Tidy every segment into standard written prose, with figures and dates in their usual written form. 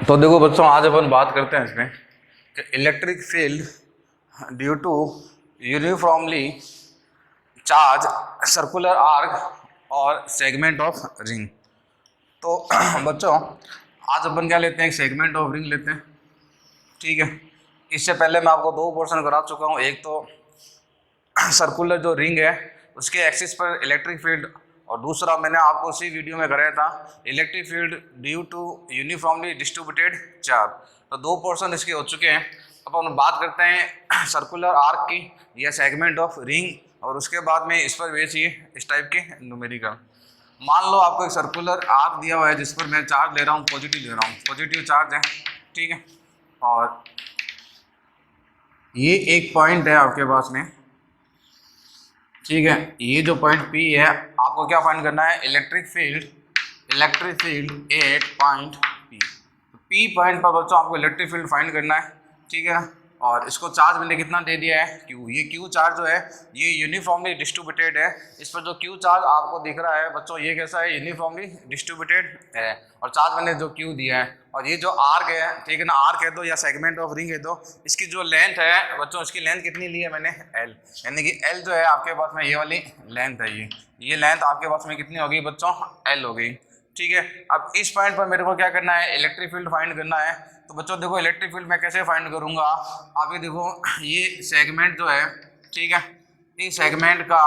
तो देखो बच्चों, आज अपन बात करते हैं इसमें कि electric field due to uniformly charge circular arc और सेगमेंट ऑफ रिंग। तो बच्चों, आज अपन क्या लेते हैं, एक सेगमेंट ऑफ रिंग लेते हैं। ठीक है, इससे पहले मैं आपको दो पोर्शन करा चुका हूँ। एक तो सर्कुलर जो रिंग है उसके एक्सिस पर इलेक्ट्रिक फील्ड, और दूसरा मैंने आपको उसी वीडियो में कराया था electric field due to uniformly distributed charge. तो दो पोर्शन इसके हो चुके हैं। अब हम बात करते हैं सर्कुलर आर्क की या सेगमेंट ऑफ रिंग, और उसके बाद में इस पर बेसिए इस टाइप के न्यूमेरिकल। मान लो आपको एक सर्कुलर आर्क दिया हुआ है जिस पर मैं चार्ज ले रहा हूँ, पॉजिटिव ले रहा हूँ, पॉजिटिव चार्ज है। ठीक है, और ये एक पॉइंट है आपके पास में। ठीक है, ये जो पॉइंट P है, आपको क्या फाइंड करना है, electric field eight point P। तो P पॉइंट पर बच्चों आपको इलेक्ट्रिक फील्ड फाइंड करना है। ठीक है, और इसको चार्ज मैंने कितना दे दिया है, Q। ये Q चार्ज जो है ये यूनिफॉर्मली डिस्ट्रीब्यूटेड है। इस पर जो Q चार्ज आपको दिख रहा है बच्चों, ये कैसा है, यूनिफॉर्मली डिस्ट्रीब्यूटेड है। और चार्ज मैंने जो Q दिया है, और ये जो आर्क है, ठीक है ना, आर्क है तो या सेगमेंट ऑफ रिंग है तो इसकी जो लेंथ है बच्चों, इसकी लेंथ कितनी ली है मैंने, L। यानी कि L जो है आपके पास में ये वाली लेंथ है, ये लेंथ आपके पास में कितनी होगी बच्चों, L हो गई। ठीक है, अब इस पॉइंट पर मेरे को क्या करना है, इलेक्ट्रिक फील्ड फाइंड करना है। तो बच्चों देखो, इलेक्ट्रिक फील्ड मैं कैसे फाइंड करूंगा, आप ये देखो, ये सेगमेंट जो है, ठीक है, इस सेगमेंट का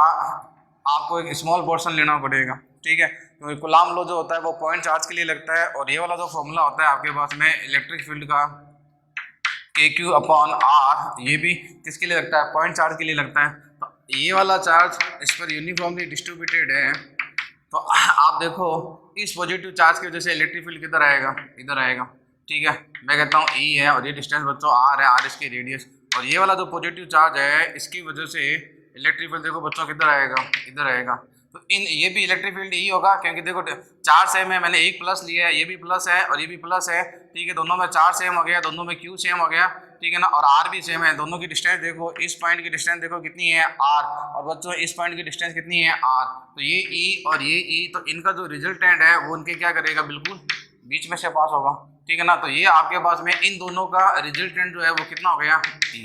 आपको एक स्मॉल पोर्शन लेना पड़ेगा। ठीक है, क्योंकि कूलम्ब लॉ जो होता है वो पॉइंट चार्ज के लिए लगता है, और ये वाला जो फॉर्मूला होता है आपके पास में इलेक्ट्रिक फील्ड का KQ/R, ये भी किसके लिए लगता है, पॉइंट चार्ज के लिए लगता है। तो ये वाला चार्ज इस पर यूनिफॉर्मली डिस्ट्रीब्यूटेड है। तो आप देखो, इस पॉजिटिव चार्ज की वजह से इलेक्ट्रिक फील्ड किधर आएगा, इधर आएगा। ठीक है, मैं कहता हूँ E है, और ये डिस्टेंस बच्चों R है, R इसकी रेडियस, और ये वाला जो पॉजिटिव चार्ज है इसकी वजह से इलेक्ट्रिक फील्ड देखो बच्चों किधर आएगा, इधर आएगा। तो ये भी इलेक्ट्रिक फील्ड ही होगा, क्योंकि देखो चार सेम है, मैंने एक प्लस लिया है, ये भी प्लस है और ये भी प्लस है। ठीक है, दोनों में चार सेम हो गया, दोनों में Q सेम हो गया। ठीक है ना, और R भी सेम है। दोनों की डिस्टेंस देखो, इस पॉइंट की डिस्टेंस देखो कितनी है, R, और बच्चों इस पॉइंट की डिस्टेंस कितनी है, R। तो ये E और ये E, तो इनका जो रिजल्टेंट है वो उनके क्या करेगा, बिल्कुल बीच में से पास होगा। ठीक है ना, तो ये आपके पास में इन दोनों का रिजल्टेंट जो है वो कितना हो गया, E।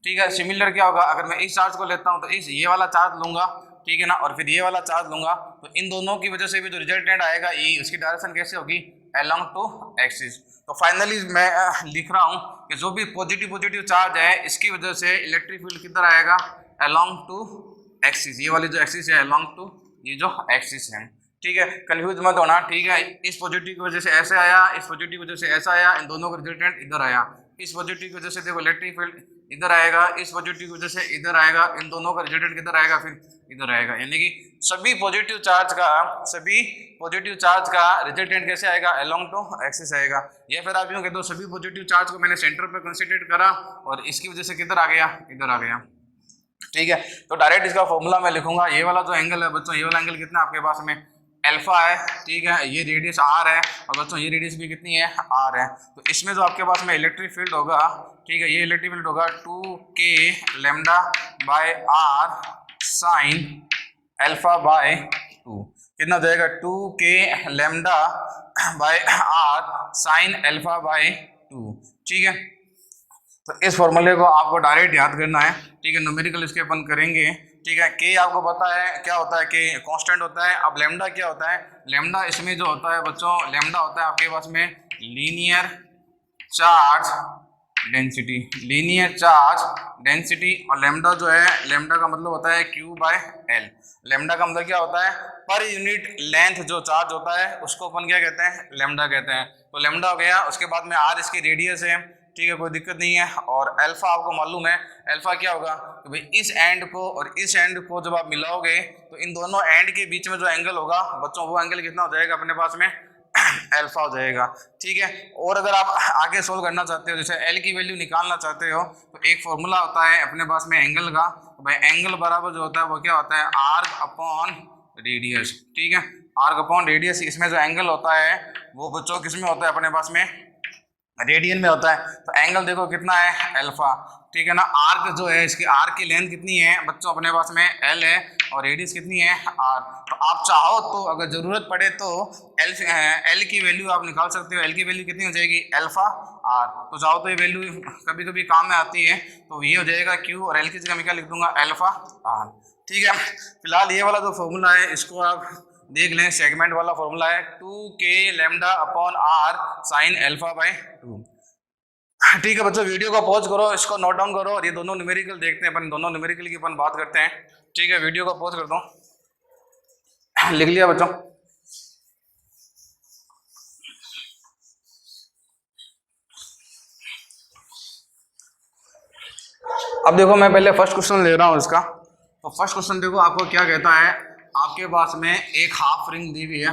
ठीक है, सिमिलर क्या होगा, अगर मैं इस चार्ज को लेता हूँ तो इस ये वाला चार्ज लूंगा, ठीक है ना, और फिर ये वाला चार्ज लूंगा, तो इन दोनों की वजह से भी जो रिजल्टेंट आएगा E, उसकी डायरेक्शन कैसे होगी, अलोंग टू एक्सिस। तो फाइनली मैं लिख रहा हूँ कि जो भी पॉजिटिव चार्ज है इसकी वजह से इलेक्ट्रिक फील्ड किधर आएगा, अलोंग टू एक्सिस। ये वाली जो एक्सिस है अलोंग टू ये जो एक्सिस है। ठीक है, कंफ्यूज मत होना। ठीक है, इस पॉजिटिव की वजह से ऐसे आया, इस पॉजिटिव की वजह से ऐसा आया, इन दोनों का रिजल्टेंट इधर आया। इस पॉजिटिव की वजह से देखो इलेक्ट्रिक फील्ड इधर आएगा, इस पॉजिटिव की वजह से इधर आएगा, इन दोनों का रिजल्टेंट किधर आएगा, फिर इधर आएगा। यानी कि सभी पॉजिटिव चार्ज का रिजल्टेंट कैसे आएगा, अलोंग टू एक्सिस आएगा। या फिर आप यूँ कह दो, सभी पॉजिटिव चार्ज को मैंने सेंटर पर कंसिडर करा और इसकी वजह से किधर आ गया, इधर आ गया। ठीक है, तो डायरेक्ट इसका फॉर्मूला मैं लिखूंगा। ये वाला जो एंगल है बच्चों, ये वाला एंगल कितना आपके पास में, अल्फा है। ठीक है, ये रेडियस R है, और बच्चों ये रेडियस भी कितनी है, R है। तो इसमें जो आपके पास में इलेक्ट्रिक फील्ड होगा, ठीक है, ये इलेक्ट्रिक फील्ड होगा 2k lambda by R sign alpha by 2। कितना हो जाएगा, 2k lambda by R sign alpha by 2। ठीक है, तो इस फॉर्मूले को आपको डायरेक्ट याद करना है। ठीक है, न्यूमेरिकल इसके अपन करेंगे। ठीक है, के आपको पता है क्या होता है, के कांस्टेंट होता है। अब लैम्डा क्या होता है, लैम्डा इसमें जो होता है बच्चों, लैम्डा होता है आपके पास में linear charge density, linear charge density. और लैम्डा जो है, लैम्डा का मतलब होता है Q/L। लैम्डा का मतलब क्या होता है, पर यूनिट लेंथ जो चार्ज होता है उसको अपन क्या कहते हैं, लैम्डा कहते हैं। तो लैम्डा हो गया, उसके बाद में R इसकी रेडियस है। ठीक है, कोई दिक्कत नहीं है। और अल्फा आपको मालूम है, अल्फा क्या होगा, तो भाई इस एंड को और इस एंड को जब आप मिलाओगे तो इन दोनों एंड के बीच में जो एंगल होगा बच्चों, वो एंगल कितना हो जाएगा अपने पास में, अल्फा हो जाएगा। ठीक है, और अगर आप आगे सोल्व करना चाहते हो, जैसे L की वैल्यू निकालना चाहते हो, तो एक फॉर्मूला होता है अपने पास में एंगल का। तो भाई एंगल बराबर जो होता है वो क्या होता है, आर्क अपॉन रेडियस। ठीक है, आर्क अपॉन रेडियस। इसमें जो एंगल होता है वो बच्चों किस में होता है, अपने पास में रेडियन में होता है। तो एंगल देखो कितना है, अल्फा। ठीक है ना। आर्क जो है इसकी आर्क की लेंथ कितनी है बच्चों अपने पास में एल है और रेडियस कितनी है आर। तो आप चाहो तो अगर ज़रूरत पड़े तो एल की वैल्यू आप निकाल सकते हो। एल की वैल्यू कितनी हो जाएगी अल्फा आर। तो चाहो तो ये वैल्यू कभी कभी काम में आती है, तो ये हो जाएगा क्यू और एल की जगह मैं क्या लिख दूंगा अल्फा आर। ठीक है, फिलहाल ये वाला जो फॉर्मूला है इसको आप देख लें, सेगमेंट वाला फॉर्मूला है 2k lambda upon R sine alpha by 2। ठीक है बच्चों, वीडियो को पॉज करो, इसको नोट डाउन करो और ये दोनों न्यूमेरिकल देखते हैं अपन, दोनों न्यूमेरिकल की अपन बात करते हैं। ठीक है, वीडियो को पॉज कर दो, लिख लिया बच्चों। अब देखो मैं पहले फर्स्ट क्वेश्चन ले रहा हूँ इसका। तो फर्स्ट क्वेश्चन देखो आपको क्या कहता है, आपके पास में एक हाफ रिंग दी हुई है,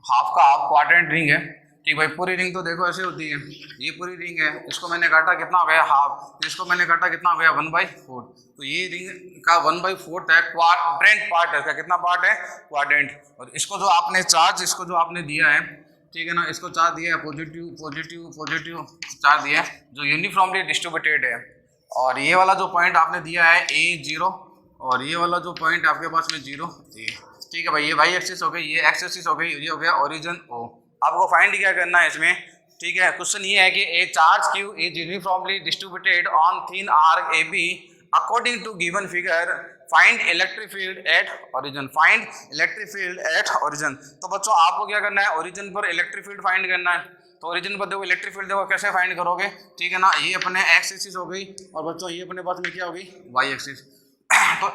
हाफ का हाफ क्वाड्रेंट रिंग है। ठीक भाई, पूरी रिंग तो देखो ऐसे होती है, ये पूरी रिंग है, इसको मैंने काटा कितना हो गया हाफ, इसको मैंने काटा कितना हो गया 1/4। तो ये रिंग का 1/4 है, क्वाड्रेंट पार्ट है इसका, कितना पार्ट है क्वाड्रेंट। और इसको जो आपने चार्ज, इसको जो आपने दिया है, ठीक है ना, इसको चार्ज दिया है पॉजिटिव पॉजिटिव पॉजिटिव चार्ज दिया है जो यूनिफॉर्मली डिस्ट्रीब्यूटेड है। और ये वाला जो पॉइंट आपने दिया है A0 और ये वाला जो पॉइंट आपके पास में 0 A। ठीक है भाई, ये वाई एक्सिस हो गई, ये एक्स एक्सिस हो गई, ये हो गया ओरिजिन O। आपको फाइंड क्या करना है इसमें, ठीक है, क्वेश्चन ये है कि a charge Q is uniformly distributed on thin arc AB according to given figure, find electric field at origin, find electric field at origin. तो बच्चों आपको क्या करना है, ओरिजिन पर इलेक्ट्रिक फील्ड फाइंड करना है। तो ओरिजिन पर देखो इलेक्ट्रिक फील्ड देखो कैसे फाइंड करोगे, ठीक है ना, ये अपने एक्स एक्सिस हो गई और बच्चों ये अपने पास में क्या होगी वाई एक्सिस। तो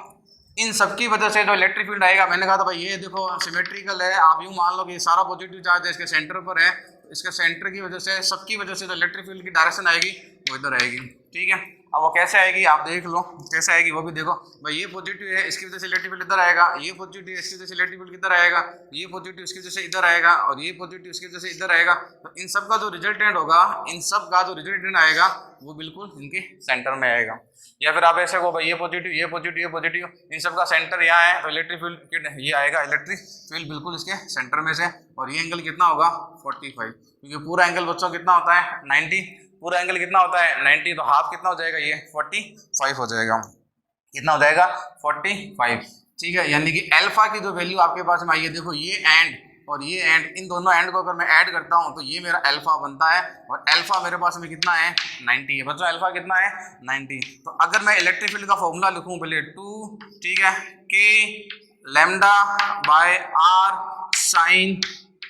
इन सब की वजह से जो इलेक्ट्रिक फील्ड आएगा, मैंने कहा था भाई ये देखो सिमेट्रिकल है, आप यूँ मान लो कि सारा पॉजिटिव चार्ज है इसके सेंटर पर है, इसके सेंटर की वजह से, सबकी वजह से जो इलेक्ट्रिक फील्ड की डायरेक्शन आएगी वो इधर आएगी। ठीक है, अब वो कैसे आएगी आप देख लो, कैसे आएगी वो भी देखो भाई, ये पॉजिटिव है इसकी वजह से इलेक्ट्रिक फील्ड इधर आएगा, ये पॉजिटिव इसकी वजह से इलेक्ट्रिक फील्ड किधर आएगा, ये पॉजिटिव इसकी वजह से इधर आएगा और ये पॉजिटिव इसकी वजह से इधर आएगा। तो इन सब का जो रिजल्टेंट होगा, इन सब का जो रिजल्टेंट आएगा वो बिल्कुल इनके सेंटर में आएगा। या फिर आप ऐसे को भाई ये पॉजिटिव ये पॉजिटिव ये पॉजिटिव, इन सब का सेंटर यहाँ है, तो इलेक्ट्रिक फील्ड ये आएगा, इलेक्ट्रिक फील्ड बिल्कुल इसके सेंटर में से। और ये एंगल कितना होगा 45, क्योंकि पूरा एंगल बच्चों कितना होता है 90, पूरा एंगल कितना होता है 90, तो हाफ कितना हो जाएगा ये 45 हो जाएगा, कितना हो जाएगा 45। ठीक है, यानी कि अल्फा की जो वैल्यू आपके पास में आई है, देखो ये एंड और ये एंड, इन दोनों एंड को अगर मैं ऐड करता हूं तो ये मेरा अल्फा बनता है और अल्फा मेरे पास में कितना है 90 है बच्चों, अल्फा कितना है 90। तो अगर मैं इलेक्ट्रिक फील्ड का फॉर्मूला लिखूं पहले 2, ठीक है, k lambda by r sign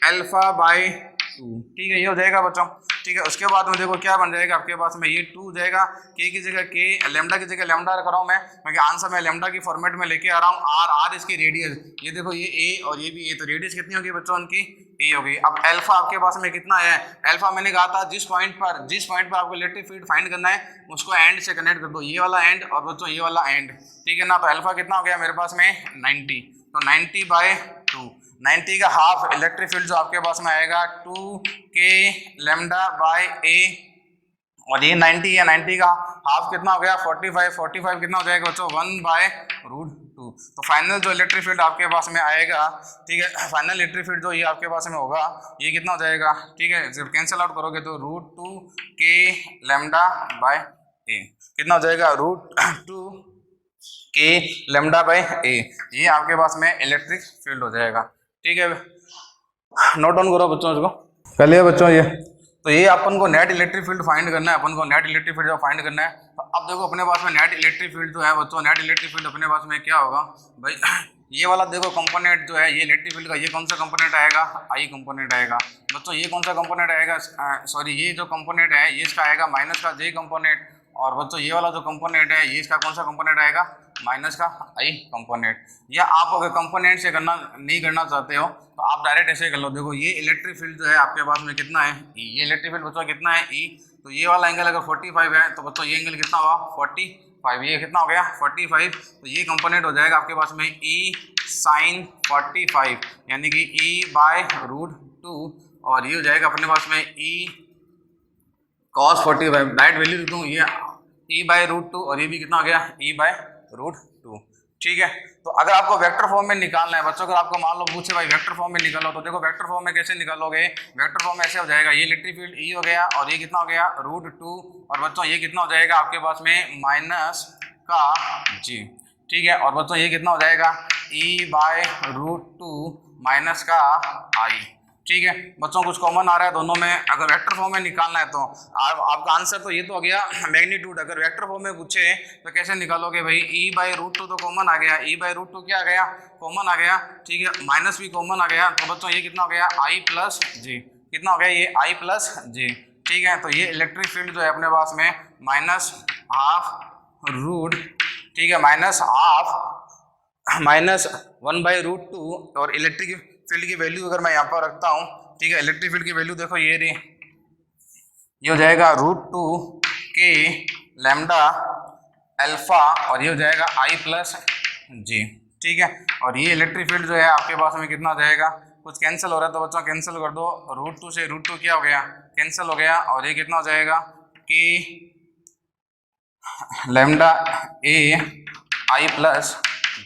alpha by 2, ठीक है, ये हो जाएगा बच्चों। ठीक है, उसके बाद में देखो क्या बन जाएगा आपके पास में, ये 2 हो जाएगा, k की जगह k, लैम्डा की जगह लैम्डा रख रहा हूँ मैं, क्योंकि आंसर मैं लैम्डा की फॉर्मेट में लेके आ रहा हूँ। r इसकी रेडियस, ये देखो ये a और ये भी a, तो रेडियस कितनी होगी बच्चों उनकी a होगी। अब अल्फा आपके पास में कितना है, अल्फा मैंने कहा था जिस पॉइंट पर आपको इलेक्ट्रिक फील्ड फाइंड करना है उसको एंड से कनेक्ट कर दो, ये वाला एंड और बच्चों ये वाला एंड, ठीक है ना। तो अल्फा कितना हो गया मेरे पास में 90, तो 90/2, 90 का हाफ इलेक्ट्रिक फील्ड जो आपके पास में आएगा 2k लैम्डा बाय a, और ये 90 है, 90 का हाफ कितना हो गया 45 कितना हो जाएगा बच्चों 1/√2। तो फाइनल जो इलेक्ट्रिक फील्ड आपके पास में आएगा, ठीक है, फाइनल इलेक्ट्रिक फील्ड जो ये आपके पास में होगा ये कितना हो जाएगा, ठीक है, जब कैंसिल आउट करोगे तो √2k लैम्डा बाय a कितना हो जाएगा √2k लैम्डा बाय a, ये आपके पास में इलेक्ट्रिक फील्ड हो जाएगा। ठीक है, नोट डाउन करो बच्चों इसको पहले बच्चों ये। तो ये अपन को नेट इलेक्ट्रिक फील्ड फाइंड करना है, अपन को नेट इलेक्ट्रिक फील्ड फाइंड करना है। तो अब देखो अपने पास में नेट इलेक्ट्रिक फील्ड जो है बच्चों, नेट इलेक्ट्रिक फील्ड अपने पास में क्या होगा भाई, ये वाला देखो कंपोनेंट जो है ये इलेक्ट्रिक फील्ड का, ये कौन सा कंपोनेंट आएगा आई कंपोनेंट आएगा बच्चों, ये कौन सा कंपोनेंट आएगा सॉरी, ये जो कंपोनेंट है ये इसका आएगा माइनस का जे कंपोनेंट, और बच्चों ये वाला जो कंपोनेंट है ये इसका कौन सा कंपोनेंट आएगा माइनस का आई कंपोनेंट। या आप अगर कंपोनेंट से करना नहीं करना चाहते हो तो आप डायरेक्ट ऐसे कर लो, देखो ये इलेक्ट्रिक फील्ड जो है आपके पास में कितना है ई, ये इलेक्ट्रिक फील्ड बच्चों कितना है ई, तो ये वाला एंगल अगर 45 है तो बच्चों ये एंगल कितना हुआ 45, ये कितना हो गया 45, तो ये कंपोनेंट हो जाएगा आपके पास में ई साइन 45, यानी कि e/√2, और ये हो जाएगा अपने पास में ई cos 45, डायरेक्ट वैल्यू लिख दूँ ये e/√2 और ये भी कितना हो गया e/√2। ठीक है। तो अगर आपको वेक्टर फॉर्म में निकालना है बच्चों, अगर आपको मान लो पूछे भाई वेक्टर फॉर्म में निकालो, तो देखो वेक्टर फॉर्म में कैसे निकालोगे। वेक्टर फॉर्म में ऐसे हो जाएगा, ये इलेक्ट्रिक फील्ड ई हो गया और ये कितना हो गया √2, और बच्चों ये कितना हो जाएगा आपके पास में माइनस का जी, ठीक है। और बच्चों ये कितना हो जाएगा E/√2 माइनस का आई, ठीक है। बच्चों कुछ कॉमन आ रहा है दोनों में, अगर वेक्टर फॉर्म में निकालना है तो आपका आंसर तो ये तो हो गया मैग्नीट्यूड। अगर वेक्टर फॉर्म में पूछे तो कैसे निकालोगे भाई, E/√2 तो कॉमन आ गया, E/√2 क्या आ गया कॉमन आ गया, ठीक है। माइनस भी कॉमन आ गया, तो बच्चों ये कितना हो गया I प्लस जी, कितना हो गया ये I प्लस जी, ठीक है। तो ये इलेक्ट्रिक फील्ड जो है अपने पास में -½ ठीक है, -1/√2, और इलेक्ट्रिक फील्ड की वैल्यू अगर मैं यहाँ पर रखता हूँ, ठीक है, इलेक्ट्रिक फील्ड की वैल्यू देखो ये रही, ये हो जाएगा √2 के लैम्डा अल्फा, और ये हो जाएगा I प्लस जी, ठीक है। और ये इलेक्ट्रिक फील्ड जो है आपके पास में कितना हो जाएगा, कुछ कैंसिल हो रहा है तो बच्चों कैंसिल कर दो, √2 से √2 क्या हो गया कैंसिल हो गया, और ये कितना हो जाएगा कि लैम्डा I प्लस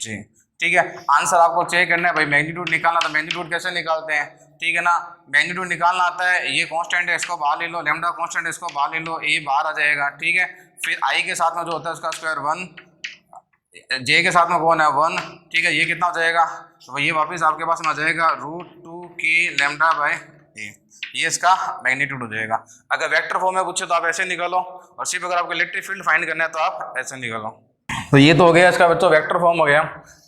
जी, ठीक है। आंसर आपको चेक करना है भाई, मैग्नीट्यूड निकालना, तो मैग्नीट्यूड कैसे निकालते हैं, ठीक है ना। मैग्नीट्यूड निकालना आता है, ये कांस्टेंट है इसको बाहर ले लो, लैम्डा कांस्टेंट है इसको बाहर ले लो, ए बाहर आ जाएगा, ठीक है। फिर आई के साथ में जो होता है उसका स्क्वायर 1, जे के साथ में कौन है 1, ठीक है। ये कितना हो जाएगा, तो ये वापस आपके पास में आ जाएगा √2 के लैम्डा बाय ए, ये इसका मैग्नीट्यूड हो जाएगा। अगर वेक्टर फॉर्म में पूछे तो आप ऐसे निकालो, और सिर्फ अगर आपको इलेक्ट्रिक फील्ड फाइंड करना है तो आप ऐसे निकालो। तो ये तो हो गया इसका बच्चों वेक्टर फॉर्म हो गया,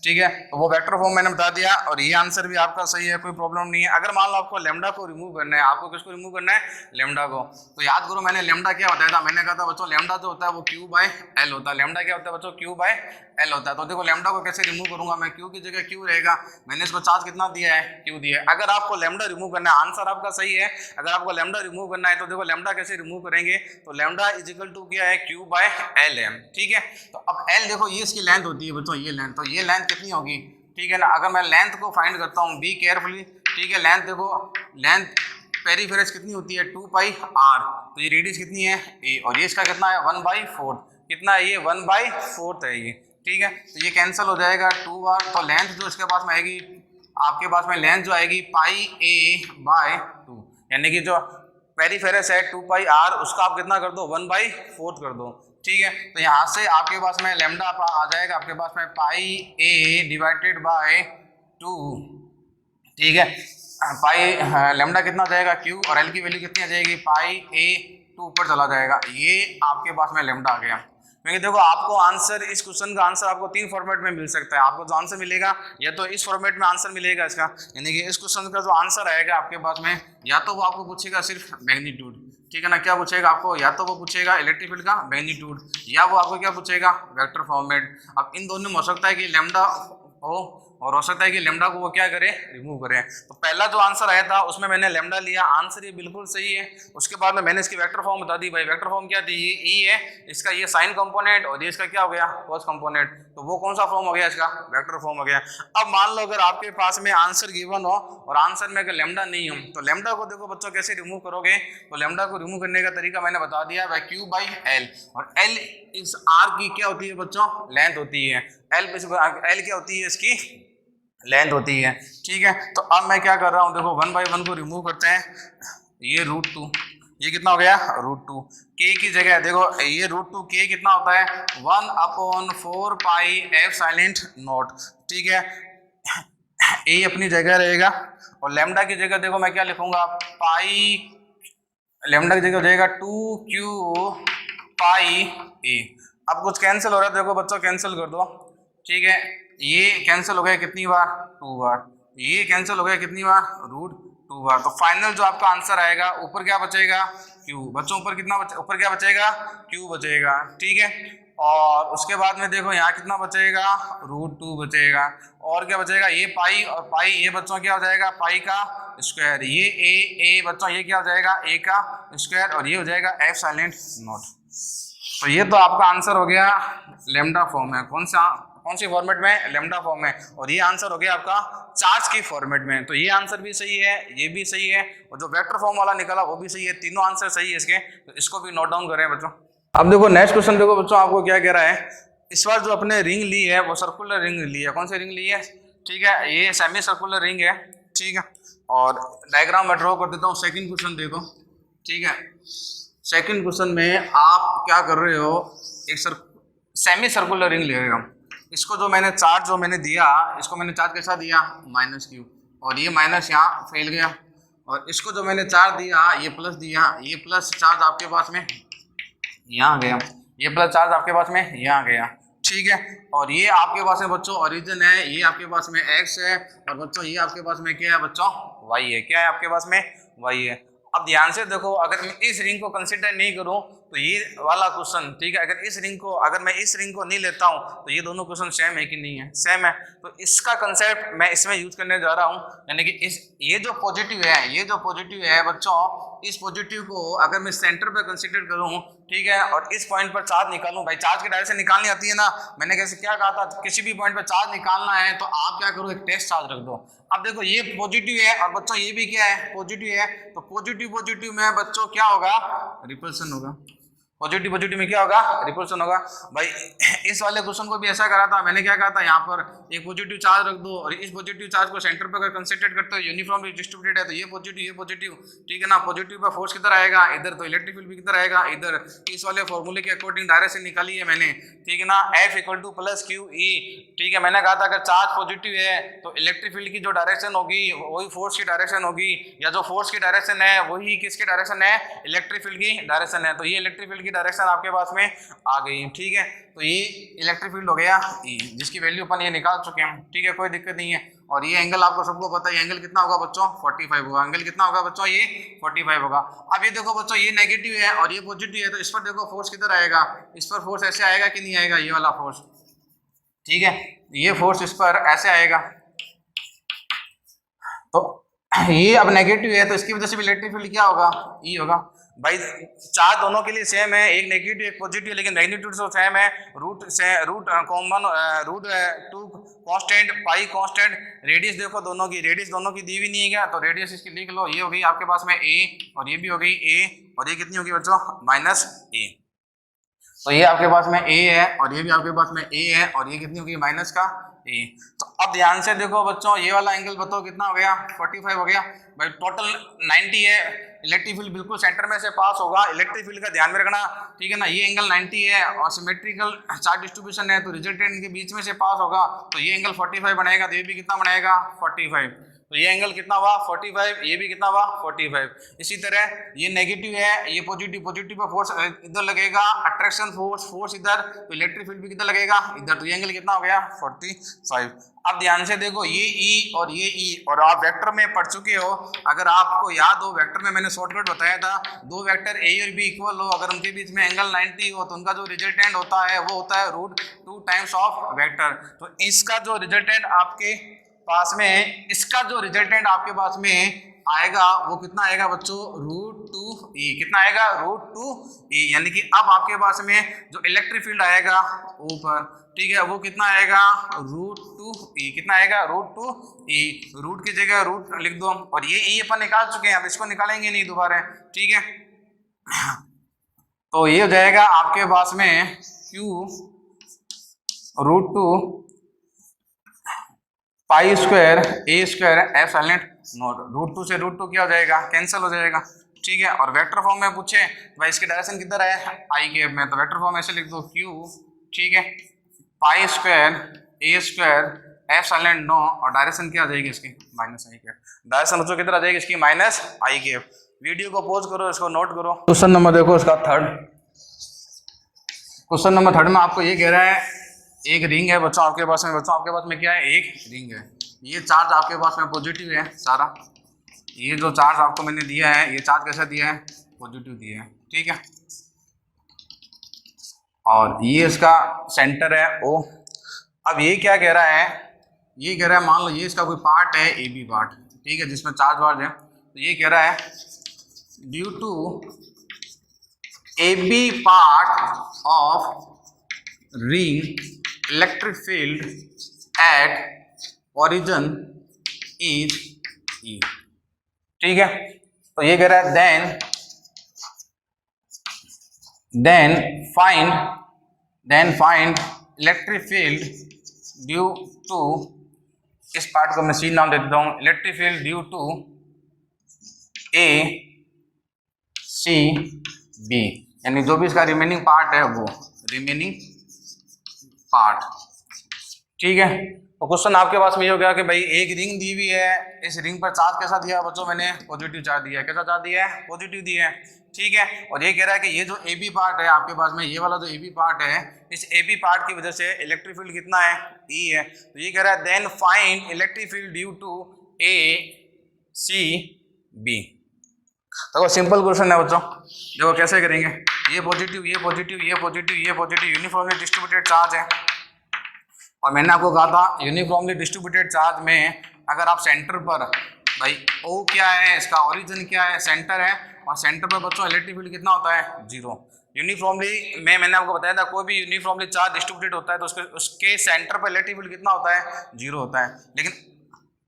ठीक है। तो वो वेक्टर फॉर्म मैंने बता दिया, और ये आंसर भी आपका सही है, कोई प्रॉब्लम नहीं है। अगर मान लो आपको लैम्डा को रिमूव करना है, आपको किसको रिमूव करना है, लैम्डा को, तो याद करो मैंने लैम्डा क्या बताया था, मैंने कहा था बच्चों लैम्डा जो होता है वो Q/L होता है। लैम्डा क्या होता है बच्चों Q/L होता है। तो देखो लैम्डा को कैसे रिमूव करूंगा मैं, Q की जगह Q रहेगा, मैंने इसको चार्ज कितना दिया है Q दिया है। अगर आपको लैम्डा रिमूव करना है, आंसर आपका सही है, अगर आपको लैम्डा रिमूव करना है तो देखो लैम्डा कैसे रिमूव करेंगे, तो लैम्डा = क्या है Q/L है, ठीक है। तो अब L देखो ये इसकी लेंथ होती है बच्चों, ये लेंथ, तो ये लेंथ कितनी होगी, ठीक है ना। अगर मैं लेंथ को फाइंड करता हूँ, बी केयरफुली, ठीक है। लेंथ देखो, लेंथ पेरीफेरस कितनी होती है 2πr, तो ये रेडियस कितनी है a, और ये इसका कितना है 1/4, कितना है ये 1/4 है ये, ठीक है। तो ये कैंसिल हो जाएगा 2r, तो लेंथ जो इसके पास में आएगी आपके पास में लेंथ जो आएगी πa/2, यानी कि जो पेरीफेरस है 2πr उसका आप कितना कर दो 1/4 कर दो, ठीक है। तो यहाँ से आपके पास में लैम्डा आ जाएगा आपके पास में πa/2, ठीक है। पाई लैम्डा कितना हो जाएगा Q, और L की वैल्यू कितनी आ जाएगी πa/2 ऊपर चला जाएगा, ये आपके पास में लैम्डा आ गया। क्योंकि देखो आपको आंसर, इस क्वेश्चन का आंसर आपको 3 फॉर्मेट में मिल सकता है। आपको जो आंसर मिलेगा या तो इस फॉर्मेट में आंसर मिलेगा इसका, यानी कि इस क्वेश्चन का जो आंसर आएगा आपके पास में, या तो वो आपको पूछेगा सिर्फ मैग्नीट्यूड, ठीक है ना, क्या पूछेगा आपको, या तो वो पूछेगा इलेक्ट्रिक फील्ड का मैग्नीट्यूड, या वो आपको क्या पूछेगा वेक्टर फॉर्मेट। अब इन दोनों में हो सकता है कि लैम्डा हो, और हो सकता है कि लैम्डा को वो क्या करे रिमूव करे। तो पहला जो आंसर आया था उसमें मैंने लैम्डा लिया, आंसर ये बिल्कुल सही है। उसके बाद में मैंने इसकी वेक्टर फॉर्म बता दी भाई, वेक्टर फॉर्म क्या थी, ये ई है, इसका ये साइन कंपोनेंट, और ये इसका क्या हो गया कॉस कंपोनेंट, तो वो कौन सा फॉर्म हो गया इसका वेक्टर फॉर्म हो गया। अब मान लो अगर आपके पास में आंसर गिवन हो और आंसर में अगर लैम्डा नहीं हो, तो लैम्डा को देखो बच्चों कैसे रिमूव करोगे, तो लैम्डा को रिमूव करने का तरीका मैंने बता दिया भाई Q/L, और L इस R की क्या होती है बच्चों लेंथ होती है, L क्या होती है इसकी लेंथ होती है, ठीक है। तो अब मैं क्या कर रहा हूँ, देखो 1/1 को रिमूव करते हैं, ये √2, ये कितना हो गया √2, k की जगह देखो ये √2 k कितना होता है 1/4πε0, ठीक है। a अपनी जगह रहेगा, और लैम्डा की जगह देखो मैं क्या लिखूंगा पाई, लैम्डा की जगह हो जाएगा 2q/a। अब कुछ कैंसिल हो रहा है, देखो बच्चों कैंसिल कर दो, ठीक है। ये कैंसिल हो गया कितनी बार 2 बार, ये कैंसिल हो गया कितनी बार √2 बार। तो फाइनल जो आपका आंसर आएगा ऊपर क्या बचेगा Q, बच्चों ऊपर कितना ऊपर क्या बचेगा Q बचेगा, ठीक है। और उसके बाद में देखो यहाँ कितना बचेगा √2 बचेगा, और क्या बचेगा ये पाई, और पाई ये बच्चों क्या हो जाएगा पाई का स्क्वायर, ये a बच्चों ये क्या हो जाएगा a का स्क्वायर, और ये हो जाएगा ε0। तो ये तो आपका आंसर हो गया लैम्डा फॉर्म है, कौन सी फॉर्मेट में लैम्डा फॉर्म है, और ये आंसर हो गया आपका चार्ज की फॉर्मेट में। तो ये आंसर भी सही है, ये भी सही है, और जो वेक्टर फॉर्म वाला निकला वो भी सही है, तीनों आंसर सही है इसके, तो इसको भी नोट डाउन करें बच्चों। अब देखो नेक्स्ट क्वेश्चन देखो बच्चों आपको क्या कह रहा है, इस बार जो अपने रिंग ली है वो सर्कुलर रिंग ली है। कौन सी रिंग ली है? ठीक है, ये सेमी सर्कुलर रिंग है। ठीक है, और डायग्राम में ड्रॉ कर देता हूँ। सेकंड क्वेश्चन देखो। ठीक है, सेकंड क्वेश्चन में आप क्या कर रहे हो, एक सेमी सर्कुलर रिंग ले रहे हो। इसको जो मैंने चार्ज जो मैंने दिया, इसको मैंने चार्ज कैसा दिया, -q, और ये माइनस यहाँ फैल गया। और इसको जो मैंने चार्ज दिया, ये प्लस दिया, ये प्लस चार्ज आपके पास में यहाँ आ गया, ये प्लस चार्ज आपके पास में यहाँ आ गया। ठीक है, और ये आपके पास में बच्चों ओरिजिन है, ये आपके पास में x है, और बच्चों ये आपके पास में क्या है बच्चों, y है। क्या है आपके पास में, y है। अब ध्यान से देखो, अगर मैं इस रिंग को कंसीडर नहीं करूं तो ये वाला क्वेश्चन, ठीक है, अगर मैं इस रिंग को नहीं लेता हूं तो ये दोनों क्वेश्चन सेम है कि नहीं है, सेम है। तो इसका कंसेप्ट मैं इसमें यूज करने जा रहा हूं, यानी कि ये जो पॉजिटिव है बच्चों, इस पॉजिटिव को अगर मैं सेंटर पे कंसीडर करूं, ठीक है, और इस पॉइंट पर चार्ज निकालूं, भाई चार्ज की डायरेक्शन निकालनी आती है ना, मैंने कैसे क्या कहा था, किसी भी पॉइंट पर चार्ज निकालना है तो आप क्या करो, एक टेस्ट चार्ज रख दो। अब देखो ये पॉजिटिव है और बच्चों ये भी क्या है, पॉजिटिव है, तो पॉजिटिव में बच्चों क्या होगा, रिपल्सन होगा। पॉजिटिव में क्या होगा, रिपल्सन होगा। भाई इस वाले क्वेश्चन को भी ऐसा करा था, मैंने क्या कहा था, यहाँ पर एक पॉजिटिव चार्ज रख दो और इस पॉजिटिव चार्ज को सेंटर पर अगर कंसंट्रेट करते हो, यूनिफॉर्मली डिस्ट्रीब्यूटेड है, तो ये पॉजिटिव, ठीक है ना। पॉजिटिव पर फोर्स किधर आएगा, इधर, तो इलेक्ट्रिक फील्ड भी किधर आएगा, इधर। इस वाले फॉर्मूले के अकॉर्डिंग डायरेक्शन निकाली है मैंने, ठीक है ना, F = +QE। ठीक है, मैंने कहा था अगर चार्ज पॉजिटिव है तो इलेक्ट्रिक फील्ड की जो डायरेक्शन होगी वही फोर्स की डायरेक्शन होगी, या जो फोर्स की डायरेक्शन है वही किसकी डायरेक्शन है, इलेक्ट्रिक फील्ड की डायरेक्शन है। तो ये इलेक्ट्रिक फील्ड की डायरेक्शन आपके पास में आ गई। ठीक है, तो ये इलेक्ट्रिक फील्ड हो गया E, जिसकी वैल्यू अपन ये निकाल चुके हैं। ठीक है, कोई दिक्कत नहीं है। और ये एंगल आपको सबको पता है, ये एंगल कितना होगा बच्चों, 45 होगा। एंगल कितना होगा बच्चों, ये 45 होगा। अब ये देखो बच्चों, ये नेगेटिव है और ये पॉजिटिव है, तो इस पर देखो फोर्स किधर आएगा, इस पर फोर्स ऐसे आएगा कि नहीं आएगा, ये वाला फोर्स। ठीक है, ये फोर्स इस पर ऐसे आएगा, तो ये अब नेगेटिव है, तो इसकी वजह से भी इलेक्ट्रिक फील्ड क्या होगा, ई होगा। भाई चार्ज दोनों के लिए सेम है, एक नेगेटिव एक पॉजिटिव, लेकिन मैग्नीट्यूड तो सेम है। Root common, root 2 constant, pi constant. Radius देखो दोनों की, रेडियस दोनों की दी हुई नहीं है क्या, तो रेडियस इसकी लिख लो, ये हो गई आपके पास में a, और ये भी हो गई a, और ये कितनी होगी बच्चों, -a। तो ये आपके पास में a है और ये भी आपके पास में a है, और ये कितनी होगी, माइनस का a। तो अब ध्यान से देखो बच्चों, ये वाला एंगल बताओ कितना हो गया, 45 हो गया। भाई टोटल 90 है, इलेक्ट्रिक फील्ड बिल्कुल सेंटर में से पास होगा, इलेक्ट्रिक फील्ड का ध्यान में रखना। ठीक है ना, ये एंगल 90 है और सिमेट्रिकल चार्ज डिस्ट्रीब्यूशन है, तो रिजल्टेंट के बीच में से पास होगा, तो ये एंगल 45 बनेगा, तो ये भी कितना बनेगा, 45। तो ये एंगल कितना हुआ, 45, ये भी कितना हुआ, 45। इसी तरह ये नेगेटिव है, ये पॉजिटिव पर फोर्स इधर लगेगा, अट्रैक्शन फोर्स इधर, तो इलेक्ट्रिक फील्ड भी किधर लगेगा, इधर। तो ये एंगल कितना हो गया, 45। अब ध्यान से देखो, ये E और ये E, और आप वेक्टर में पढ़ चुके हो, अगर आपको याद हो, वेक्टर में मैंने शॉर्टकट बताया था, दो वेक्टर A और B इक्वल हो, अगर उनके बीच में एंगल 90 हो, तो उनका जो रिजल्टेंट होता है वो होता है √2 टाइम्स ऑफ वेक्टर। तो इसका जो रिजल्टेंट आपके पास में, इसका जो रिजल्टेंट आपके पास में आएगा वो कितना आएगा बच्चों, √2E। कितना आएगा, √2E, यानी कि अब आपके पास में जो इलेक्ट्रिक फील्ड आएगा ऊपर, ठीक है, वो कितना आएगा, √2E। कितना आएगा, √2E। रूट की जगह रूट लिख दो, और ये E अपन निकाल चुके हैं, अब इसको निकालेंगे नहीं दोबारा। ठीक है, तो ये हो जाएगा आपके पास में Q √2 pi square A square F∼0। √2 से √2 क्या हो जाएगा, कैंसिल हो जाएगा। ठीक है, और वेक्टर फॉर्म में पूछे भाई इसकी डायरेक्शन किधर है, आई के में, तो वेक्टर फॉर्म ऐसे लिख दो Q, ठीक है, pi square A square F∼0, और डायरेक्शन क्या आ जाएगी इसकी, -i²। डायरेक्शन बच्चों किधर आ जाएगी इसकी, -i²। वीडियो को पॉज करो, इसको नोट करो। क्वेश्चन नंबर देखो इसका थर्ड। क्वेश्चन नंबर थर्ड में आपको ये कह रहा है, एक रिंग है बच्चों आपके पास में क्या है, एक रिंग है। ये चार्ज आपके पास में पॉजिटिव है सारा, ये जो चार्ज आपको मैंने दिया है, ये चार्ज कैसा दिया है, पॉजिटिव दिया है। ठीक है, और ये इसका सेंटर है O। अब ये क्या कह रहा है, ये कह रहा है, मान लो ये इसका कोई पार्ट है, AB पार्ट, ठीक है, जिसमें चार्ज वार्ज है। तो ये कह रहा है, due to AB part of ring electric field at origin is E। ठीक है, तो ये कह रहा है then find electric field due to, इस पार्ट को मैं सी नाम दे देता हूँ, electric field due to A C B, यानी जो भी इसका रिमेनिंग पार्ट है वो रिमेनिंग पार्ट। ठीक है, तो क्वेश्चन आपके पास में ये हो गया कि भाई एक रिंग दी हुई है, इस रिंग पर चार्ज कैसा दिया है बच्चों, मैंने पॉजिटिव चार्ज दिया है। कैसा चार्ज दिया है? पॉजिटिव दिया है। ठीक है, और ये कह रहा है कि ये जो ए बी पार्ट है आपके पास में, ये वाला जो ए बी पार्ट है, इस ए बी पार्ट की वजह से इलेक्ट्रिक फील्ड कितना है? ई है। तो ये कह रहा है then find electric field due to A C B. देखो सिंपल क्वेश्चन है बच्चों, देखो कैसे करेंगे, ये पॉजिटिव ये पॉजिटिव ये पॉजिटिव ये पॉजिटिव, यूनिफॉर्मली डिस्ट्रीब्यूटेड चार्ज है। और मैंने आपको कहा था यूनिफॉर्मली डिस्ट्रीब्यूटेड चार्ज में अगर आप सेंटर पर, भाई ओ क्या है, इसका ओरिजिन क्या है, सेंटर है, और सेंटर पर बच्चों इलेक्ट्रिक फील्ड कितना होता है? जीरो। यूनिफॉर्मली में मैंने आपको बताया था कोई भी यूनिफॉर्मली चार्ज डिस्ट्रीब्यूटेड होता है तो उसके सेंटर पर इलेक्ट्रिक फील्ड कितना होता है? जीरो होता है। लेकिन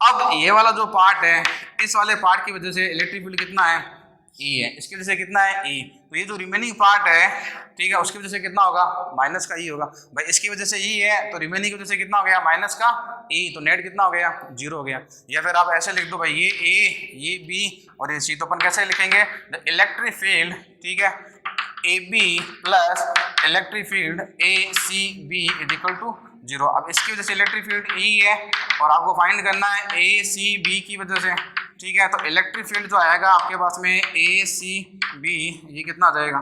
अब ये वाला जो पार्ट है, इस वाले पार्ट की वजह से इलेक्ट्रिक फील्ड कितना है? ई है। इसकी वजह से कितना है? ई। तो ये जो रिमेनिंग पार्ट है, ठीक है, उसकी वजह से कितना होगा? माइनस का ई होगा। भाई इसकी वजह से ई है तो रिमेनिंग की वजह से कितना हो गया? माइनस का ई, तो नेट कितना हो गया? जीरो हो गया। या फिर आप ऐसे लिख दो भाई, ये ए ये बी और ये सी। तो अपन कैसे लिखेंगे? द इलेक्ट्रिक फील्ड, ठीक है, A B plus electric field A C B is equal to zero. अब इसकी वजह से इलेक्ट्रिक फील्ड ई है और आपको फाइंड करना है ए सी बी की वजह से। ठीक है, तो इलेक्ट्रिक फील्ड जो आएगा आपके पास में ए सी बी, ये कितना आ जाएगा?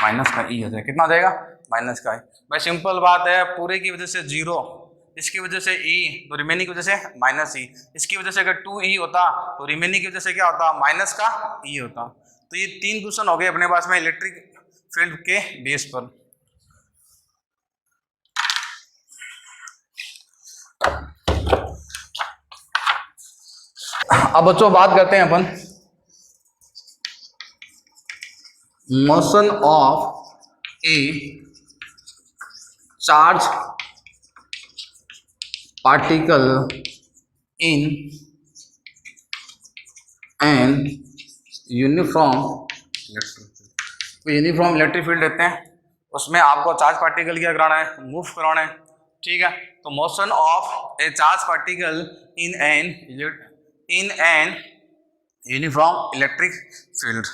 माइनस का ई हो जाएगा। कितना आ जाएगा? माइनस का ई। भाई सिंपल बात है, पूरे की वजह से जीरो, इसकी वजह से ई, तो रिमेनिंग की वजह से माइनस ई। इसकी वजह से अगर 2 ई होता तो रिमेनिंग की वजह से क्या होता? माइनस का ई होता। तो ये 3 क्वेश्चन हो गए अपने पास में इलेक्ट्रिक फील्ड के बेस पर। अब बच्चों बात करते हैं अपन motion of a charge particle in an uniform electric field. तो यूनिफॉर्म इलेक्ट्रिक फील्ड लेते हैं, उसमें आपको चार्ज पार्टिकल क्या कराना है? मूव कराना है। ठीक है, तो motion of a charge particle in an uniform electric field.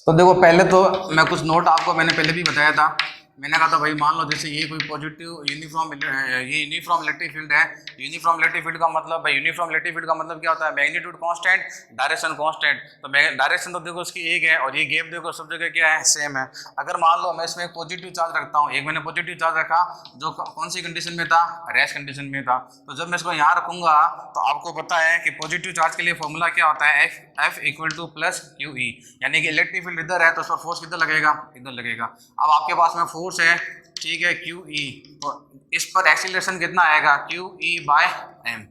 तो देखो पहले तो मैं कुछ नोट आपको मैंने पहले भी बताया था। मैंने कहा था भाई मान लो जैसे ये कोई पॉजिटिव यूनिफॉर्म इलेक्ट्रिक फील्ड है। यूनिफॉर्म इलेक्ट्रिक फील्ड का मतलब भाई, यूनिफॉर्म इलेक्ट्रिक फील्ड का मतलब क्या होता है? Magnitude constant, direction constant. तो डायरेक्शन तो देखो उसकी एक है और ये गैप देखो सब जगह क्या है? सेम है। अगर मान लो मैं इसमें एक पॉजिटिव चार्ज रखता हूँ, एक मैंने पॉजिटिव चार्ज रखा जो कौन सी कंडीशन में था? रेस्ट कंडीशन में था। तो जब मैं इसको यहाँ रखूंगा तो आपको पता है कि पॉजिटिव चार्ज के लिए फॉर्मूला क्या होता है? F equal to plus Q ई, यानी कि इलेक्ट्रिक फील्ड इधर है तो उस पर फोर्स किधर लगेगा? इधर लगेगा। अब आपके पास में फोर्स है, ठीक है, क्यू ई, तो इस पर एक्सीलरेशन कितना आएगा? Q E by M.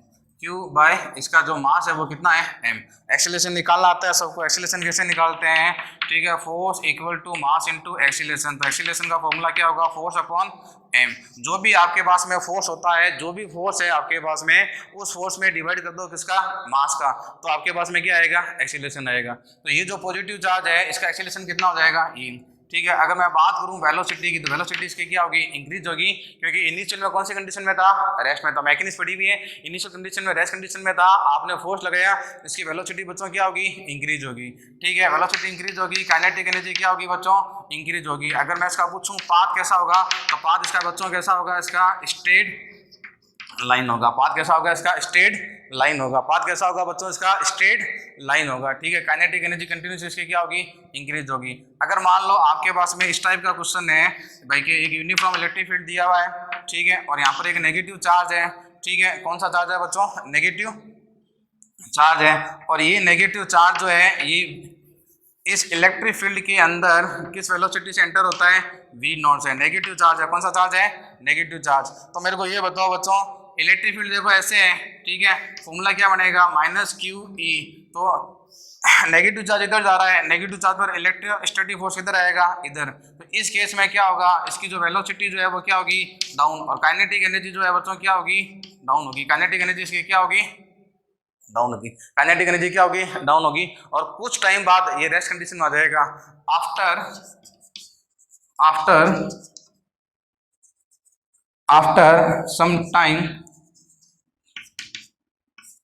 Q by इसका जो मास है वो कितना है? एम। एक्सीलरेशन निकालना आता है सबको। एक्सीलरेशन कैसे निकालते हैं? ठीक है, force equal to mass into acceleration. तो एक्सीलरेशन का फॉर्मूला क्या होगा? Force upon M. जो भी आपके पास में फोर्स होता है, जो भी फोर्स है आपके पास में, उस फोर्स में डिवाइड कर दो किसका? मास का। तो आपके पास में क्या आएगा? एक्सीलरेशन आएगा। तो ये जो पॉजिटिव चार्ज है इसका एक्सीलरेशन कितना हो जाएगा? ई। ठीक है, अगर मैं बात करूं वेलोसिटी की, तो वेलोसिटी इसकी क्या होगी? इंक्रीज होगी, क्योंकि इनिशियल में कौन सी कंडीशन में था? रेस्ट में था। मैकेनिक्स पढ़ी हुई है, इनिशियल कंडीशन में रेस्ट कंडीशन में था, आपने फोर्स लगाया, इसकी वेलोसिटी बच्चों क्या होगी? इंक्रीज होगी। ठीक है, वेलोसिटी इंक्रीज होगी, काइनेटिक एनर्जी क्या होगी बच्चों? इंक्रीज होगी। अगर मैं इसका पूछूं पाथ कैसा होगा, तो पाथ इसका बच्चों कैसा होगा? इसका स्ट्रेट लाइन होगा। पाथ कैसा होगा? इसका स्ट्रेट लाइन होगा। पाथ कैसा होगा बच्चों? इसका स्ट्रेट लाइन होगा। ठीक है, काइनेटिक एनर्जी कंटिन्यूस इसकी क्या होगी? इंक्रीज होगी। अगर मान लो आपके पास में इस टाइप का क्वेश्चन है भाई कि एक यूनिफॉर्म इलेक्ट्रिक फील्ड दिया हुआ है, ठीक है, और यहाँ पर एक नेगेटिव चार्ज है। ठीक है, कौन सा चार्ज है बच्चों? नेगेटिव चार्ज है। और ये नेगेटिव चार्ज जो है ये इस इलेक्ट्रिक फील्ड के अंदर किस वेलोसिटी से एंटर होता है? v नॉट से। नेगेटिव चार्ज है। कौन सा चार्ज है? Negative charge. तो मेरे को ये बताओ बच्चों, इलेक्ट्रिक फील्ड देखो ऐसे है, ठीक है, फॉर्मूला क्या बनेगा? Minus Q E. तो नेगेटिव चार्ज इधर जा रहा है, नेगेटिव चार्ज पर इलेक्ट्रोस्टैटिक फोर्स इधर आएगा, इधर। तो इस केस में क्या होगा? इसकी जो वेलोसिटी जो है वो क्या होगी? डाउन। और काइनेटिक एनर्जी जो है बच्चों क्या होगी? डाउन होगी। काइनेटिक एनर्जी इसकी क्या होगी? डाउन होगी, काइनेटिक एनर्जी क्या होगी, डाउन होगी। और कुछ टाइम बाद ये रेस्ट कंडीशन में आ जाएगा। After after after some time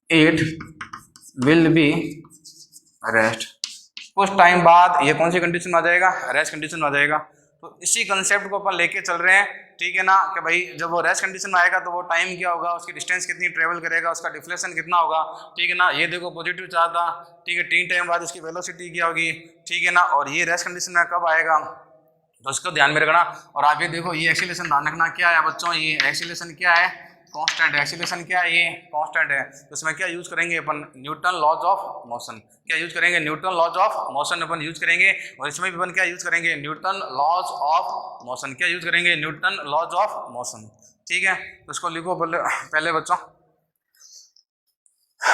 it will be rest. कुछ टाइम बाद ये कौन सी कंडीशन में आ जाएगा, रेस्ट कंडीशन में आ जाएगा। तो इसी कंसेप्ट को अपन लेके चल रहे हैं, ठीक है ना, कि भाई जब वो रेस्ट कंडीशन में आएगा तो वो टाइम क्या होगा, उसकी डिस्टेंस कितनी ट्रेवल करेगा, उसका डिफ्लेक्शन कितना होगा, ठीक है ना। ये देखो पॉजिटिव चार्ज था, ठीक है, टी टाइम बाद इसकी वेलोसिटी क्या होगी, ठीक है ना। और ये रेस्ट कंडीशन में कब आएगा, तो इसको ध्यान में रखना। और आप ये देखो ये एक्सीलरेशन ध्यान रखना क्या है बच्चों, ये एक्सीलरेशन क्या है, कांस्टेंट। एक्सीलरेशन क्या है, ये कांस्टेंट है। तो इसमें क्या यूज करेंगे अपन, न्यूटन लॉज ऑफ मोशन। क्या यूज करेंगे, न्यूटन लॉज ऑफ मोशन अपन यूज करेंगे। और इसमें भी अपन क्या यूज करेंगे, न्यूटन लॉज ऑफ मोशन। क्या यूज करेंगे, न्यूटन लॉज ऑफ मोशन, ठीक है। तो इसको लिखो पहले बच्चों,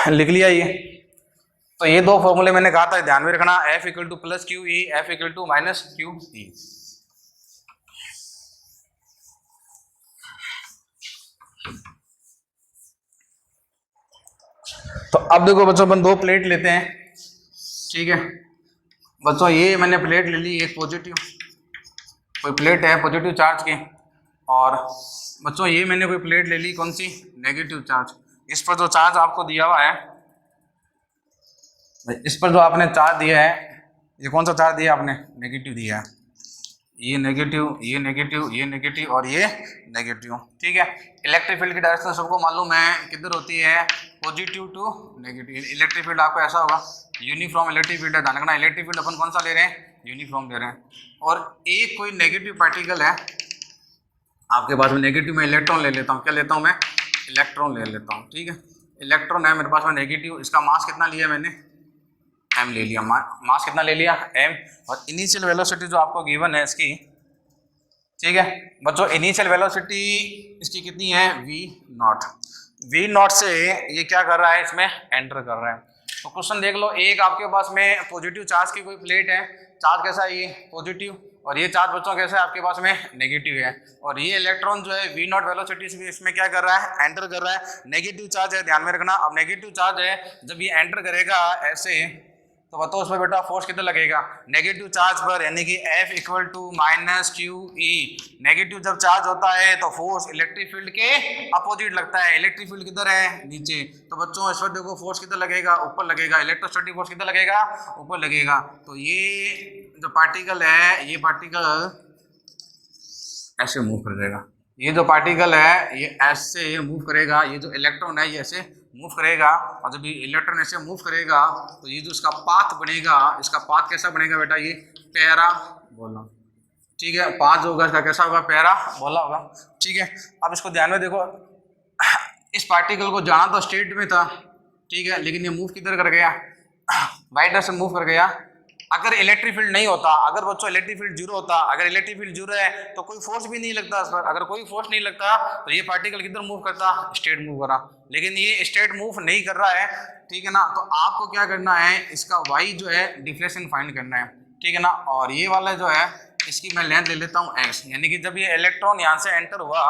लिख लिया ये। तो ये दो फॉर्मूले मैंने कहा था ध्यान में रखना, F equal to plus Q E, F equal to minus Q E. तो अब देखो बच्चों अपन दो प्लेट लेते हैं, ठीक है बच्चों। ये मैंने प्लेट ले ली, एक पॉजिटिव, कोई प्लेट है पॉजिटिव चार्ज की, और बच्चों ये मैंने कोई प्लेट ले ली कौन सी, नेगेटिव चार्ज। इस पर जो चार्ज आपको दिया हुआ है, इस पर जो आपने चार्ज दिया है, ये कौन सा चार्ज दिया आपने, नेगेटिव दिया है। ये नेगेटिव, ये नेगेटिव, ये नेगेटिव और ये नेगेटिव, ठीक है। इलेक्ट्रिक फील्ड की डायरेक्शन सबको मालूम है किधर होती है, positive to negative. Electric field आपको ऐसा होगा, यूनिफॉर्म इलेक्ट्रिक फील्ड है, ध्यान रखना। इलेक्ट्रिक फील्ड अपन कौन सा ले रहे हैं, यूनिफॉर्म ले रहे हैं। और एक कोई नेगेटिव पार्टिकल है आपके पास में, नेगेटिव में इलेक्ट्रॉन ले लेता हूँ, क्या लेता हूँ मैं, इलेक्ट्रॉन ले लेता हूँ, ठीक है। इलेक्ट्रॉन है मेरे पास में नेगेटिव, इसका मास कितना लिया मैंने, m ले लिया। मास कितना ले लिया, m। और इनिशियल वेलोसिटी जो आपको गिवन है इसकी, ठीक है बच्चों, इनिशियल वेलोसिटी इसकी कितनी है, v0। v0 से ये क्या कर रहा है, इसमें एंटर कर रहा है। तो क्वेश्चन देख लो, एक आपके पास में पॉजिटिव चार्ज की कोई प्लेट है, चार्ज कैसा है, ये पॉजिटिव, और ये चार्ज बच्चों कैसा है आपके पास में, नेगेटिव है। और ये इलेक्ट्रॉन जो है v0 वेलोसिटी से इसमें क्या कर रहा है, एंटर कर रहा है। नेगेटिव चार्ज है, ध्यान में रखना। अब नेगेटिव चार्ज है, जब ये एंटर करेगा ऐसे, तो बताओ उसमें बेटा फोर्स कितना लगेगा, नेगेटिव चार्ज पर, यानी कि F equal to minus Q E. Negative जब चार्ज होता है तो फोर्स इलेक्ट्रिक फील्ड के अपोजिट लगता है। इलेक्ट्रिक फील्ड किधर है, नीचे। तो बच्चों इस पर देखो फोर्स कितना लगेगा, ऊपर लगेगा। इलेक्ट्रोस्टैटिक फोर्स कितना लगेगा, ऊपर लगेगा। तो ये जो पार्टिकल है, ये पार्टिकल ऐसे मूव कर जाएगा। ये जो पार्टिकल है ये ऐसे मूव करेगा, ये जो इलेक्ट्रॉन है ये ऐसे मूव करेगा। और जब ये इलेक्ट्रॉन ऐसे मूव करेगा तो ये जो इसका पाथ बनेगा, इसका पाथ कैसा बनेगा बेटा, ये पैरा बोला, ठीक है। पाथ जो होगा इसका कैसा होगा, पैरा बोला होगा, ठीक है। अब इसको ध्यान में देखो, इस पार्टिकल को जाना तो स्ट्रेट में था, ठीक है, लेकिन ये मूव किधर कर गया, वाई डायरेक्शन मूव कर गया। अगर इलेक्ट्रिक फील्ड नहीं होता, अगर बच्चों इलेक्ट्रिक फील्ड जीरो होता, अगर इलेक्ट्रिक फील्ड जीरो है तो कोई फोर्स भी नहीं लगता इस पर। अगर कोई फोर्स नहीं लगता तो ये पार्टिकल किधर मूव करता, स्ट्रेट मूव करा। लेकिन ये स्ट्रेट मूव नहीं कर रहा है, ठीक है ना। तो आपको क्या करना है, इसका वाई जो है डिफ्लेक्शन फाइंड करना है, ठीक है ना। और ये वाला जो है इसकी मैं लेंथ ले लेता हूँ x, यानी कि जब ये इलेक्ट्रॉन यहाँ से एंटर हुआ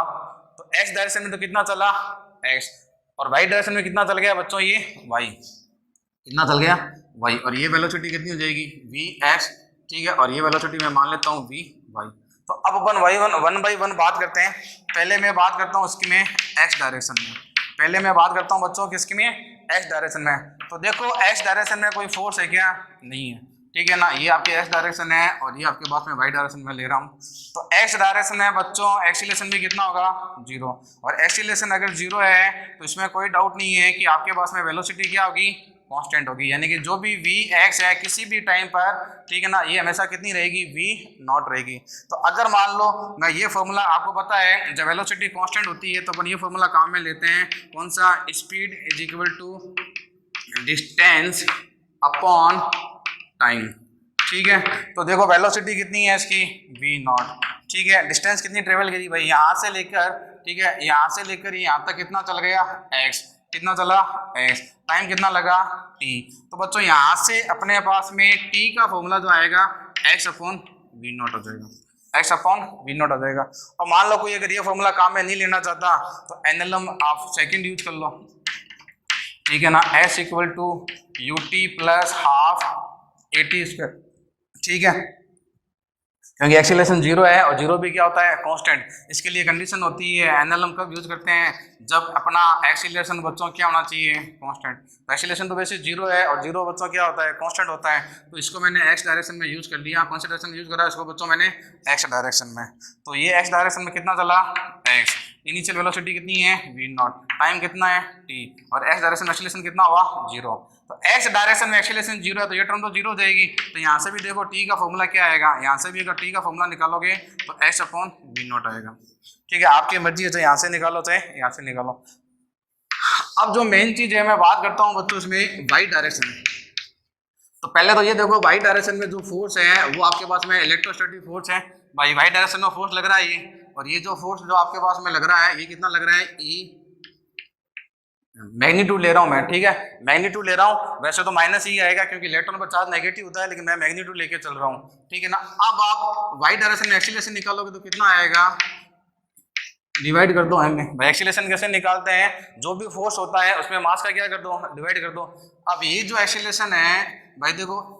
तो x डायरेक्शन में तो कितना चला x, और y डायरेक्शन में कितना चल गया बच्चों, ये y कितना चल गया y। और ये वेलोसिटी कितनी हो जाएगी, vx, ठीक है। और ये वेलोसिटी मैं मान लेता हूँ vy। तो अब अपन वन बाई वन बात करते हैं। पहले मैं बात करता हूँ इसकी में x डायरेक्शन में, पहले मैं बात करता हूँ बच्चों किसकी में, x डायरेक्शन में। तो देखो x डायरेक्शन में कोई फोर्स है क्या, नहीं है, ठीक है ना। ये आपकी x डायरेक्शन है और ये आपके पास में y डायरेक्शन में ले रहा हूँ। तो x डायरेक्शन में बच्चों एक्सीलरेशन भी कितना होगा, जीरो। और एक्सीलरेशन अगर जीरो है तो इसमें कोई डाउट नहीं है कि आपके पास में वेलोसिटी क्या होगी, कांस्टेंट होगी। यानी कि जो भी vx है किसी भी टाइम पर, ठीक है ना, ये हमेशा कितनी रहेगी, v0 रहेगी। तो अगर मान लो मैं ये फॉर्मूला, आपको पता है जब वेलोसिटी कांस्टेंट होती है तो अपन ये फॉर्मूला काम में लेते हैं, कौन सा, speed is equal to distance upon time, ठीक है। तो देखो वेलोसिटी कितनी है इसकी, v0, ठीक है। डिस्टेंस कितनी ट्रेवल करी भाई, यहाँ से लेकर, ठीक है, यहाँ से लेकर यहाँ तक कितना चल गया, x, कितना चला x, टाइम कितना लगा t। तो बच्चों यहाँ से अपने पास में t का फॉर्मूला जो आएगा x अपॉन v0 हो जाएगा, x अपॉन v0 हो जाएगा। और मान लो कोई अगर ये फॉर्मूला काम में नहीं लेना चाहता तो एनएलएम आप सेकंड यूज कर लो, ठीक है ना, s equal to U T plus half A T square, ठीक है, क्योंकि एक्सीलरेशन जीरो है और जीरो भी क्या होता है, कांस्टेंट। इसके लिए कंडीशन होती है, एनएलएम कब यूज करते हैं, जब अपना एक्सीलरेशन बच्चों क्या होना चाहिए, कांस्टेंट। तो एक्सीलरेशन तो वैसे जीरो है और जीरो बच्चों क्या होता है, कांस्टेंट होता है। तो इसको मैंने एक्स डायरेक्शन में यूज कर लिया, कौन सा डायरेक्शन यूज करा इसको बच्चों मैंने, एक्स डायरेक्शन में। तो ये एक्स डायरेक्शन में कितना चला, एक्स, इनिशियल वेलोसिटी कितनी है, वी नॉट, टाइम कितना है, टी, और एक्स डायरेक्शन में एक्सीलरेशन कितना हुआ, जीरो। तो एक्स डायरेक्शन में एक्सीलरेशन जीरो है तो ये टर्म तो जीरो हो जाएगी। तो यहाँ से भी देखो टी का फॉर्मूला क्या आएगा, यहाँ से भी अगर टी का फॉर्मूला निकालोगे तो एक्स अपॉन वी नॉट आएगा, ठीक है। आपकी मर्जी है, चाहे यहाँ से निकालो चाहे यहाँ से निकालो। अब जो मेन चीज है मैं बात करता हूँ बच्चों इसमें वाई डायरेक्शन में। तो पहले तो ये देखो वाई डायरेक्शन में जो फोर्स है वो आपके पास में इलेक्ट्रोस्टैटिक फोर्स है, भाई वाई डायरेक्शन में फोर्स लग रहा है ये, और ये जो फोर्स जो आपके पास में लग रहा है ये कितना लग रहा है, ई मैग्नीट्यूड ले रहा हूं मैं, ठीक है, मैग्नीट्यूड ले रहा हूं। वैसे तो माइनस ही आएगा क्योंकि इलेक्ट्रॉन पर चार्ज नेगेटिव होता है, लेकिन मैं मैग्नीट्यूड लेके चल रहा हूं, ठीक है ना। अब आप वाई डायरेक्शन में एक्सीलरेशन निकालोगे तो कितना आएगा, डिवाइड कर दो हमें, भाई एक्सीलरेशन कैसे निकालते हैं, जो भी फोर्स होता है उसमें मास का क्या कर दो, डिवाइड कर दो। अब ये जो एक्सीलरेशन है भाई देखो,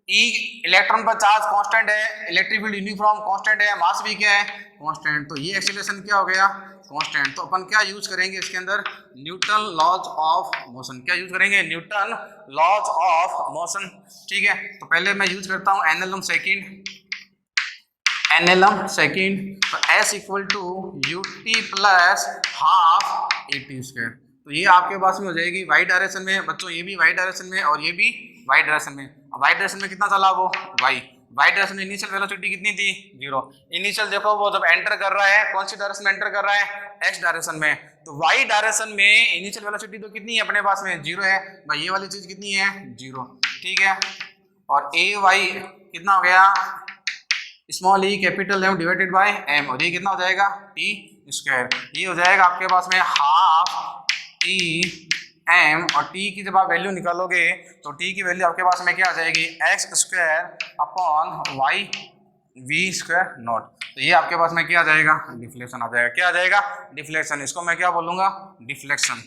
ई इलेक्ट्रॉन पर चार्ज कांस्टेंट है, इलेक्ट्रिक फील्ड यूनिफॉर्म कांस्टेंट है, मास भी क्या है, कांस्टेंट। तो ये एक्सीलरेशन क्या हो गया, कांस्टेंट। तो अपन क्या यूज करेंगे इसके अंदर, न्यूटन लॉज ऑफ मोशन, क्या यूज करेंगे, न्यूटन लॉज ऑफ मोशन, ठीक है। तो पहले मैं यूज करता हूँ एनएलएम सेकंड, एनएलएम सेकंड, तो S equal to U T plus half A T square. तो ये आपके पास में हो जाएगी वाई डायरेक्शन में बच्चों, ये भी वाई डायरेक्शन में और ये भी वाई डायरेक्शन में। वाई डायरेक्शन में कितना चला वो, वाई डायरेक्शन में इनिशियल वेलोसिटी कितनी थी, जीरो। इनिशियल देखो वो जब एंटर कर रहा है कौन सी डायरेक्शन में एंटर कर रहा है, एक्स डायरेक्शन में। तो वाई डायरेक्शन में इनिशियल वेलोसिटी तो कितनी है अपने पास में, जीरो है भाई, ये वाली चीज कितनी है, जीरो, ठीक है। और ए वाई कितना हो गया, small E capital M divided by M, और ये कितना हो जाएगा, टी स्क्वायर। ये हो जाएगा आपके पास में हाफ टी एम, और टी की जब आप वैल्यू निकालोगे तो टी की वैल्यू आपके पास में क्या आ जाएगी, X square upon Y V square naught. तो ये आपके पास में क्या आ जाएगा, डिफ्लेक्शन आ जाएगा, क्या आ जाएगा, डिफ्लेक्शन। इसको मैं क्या बोलूंगा, डिफ्लेक्शन।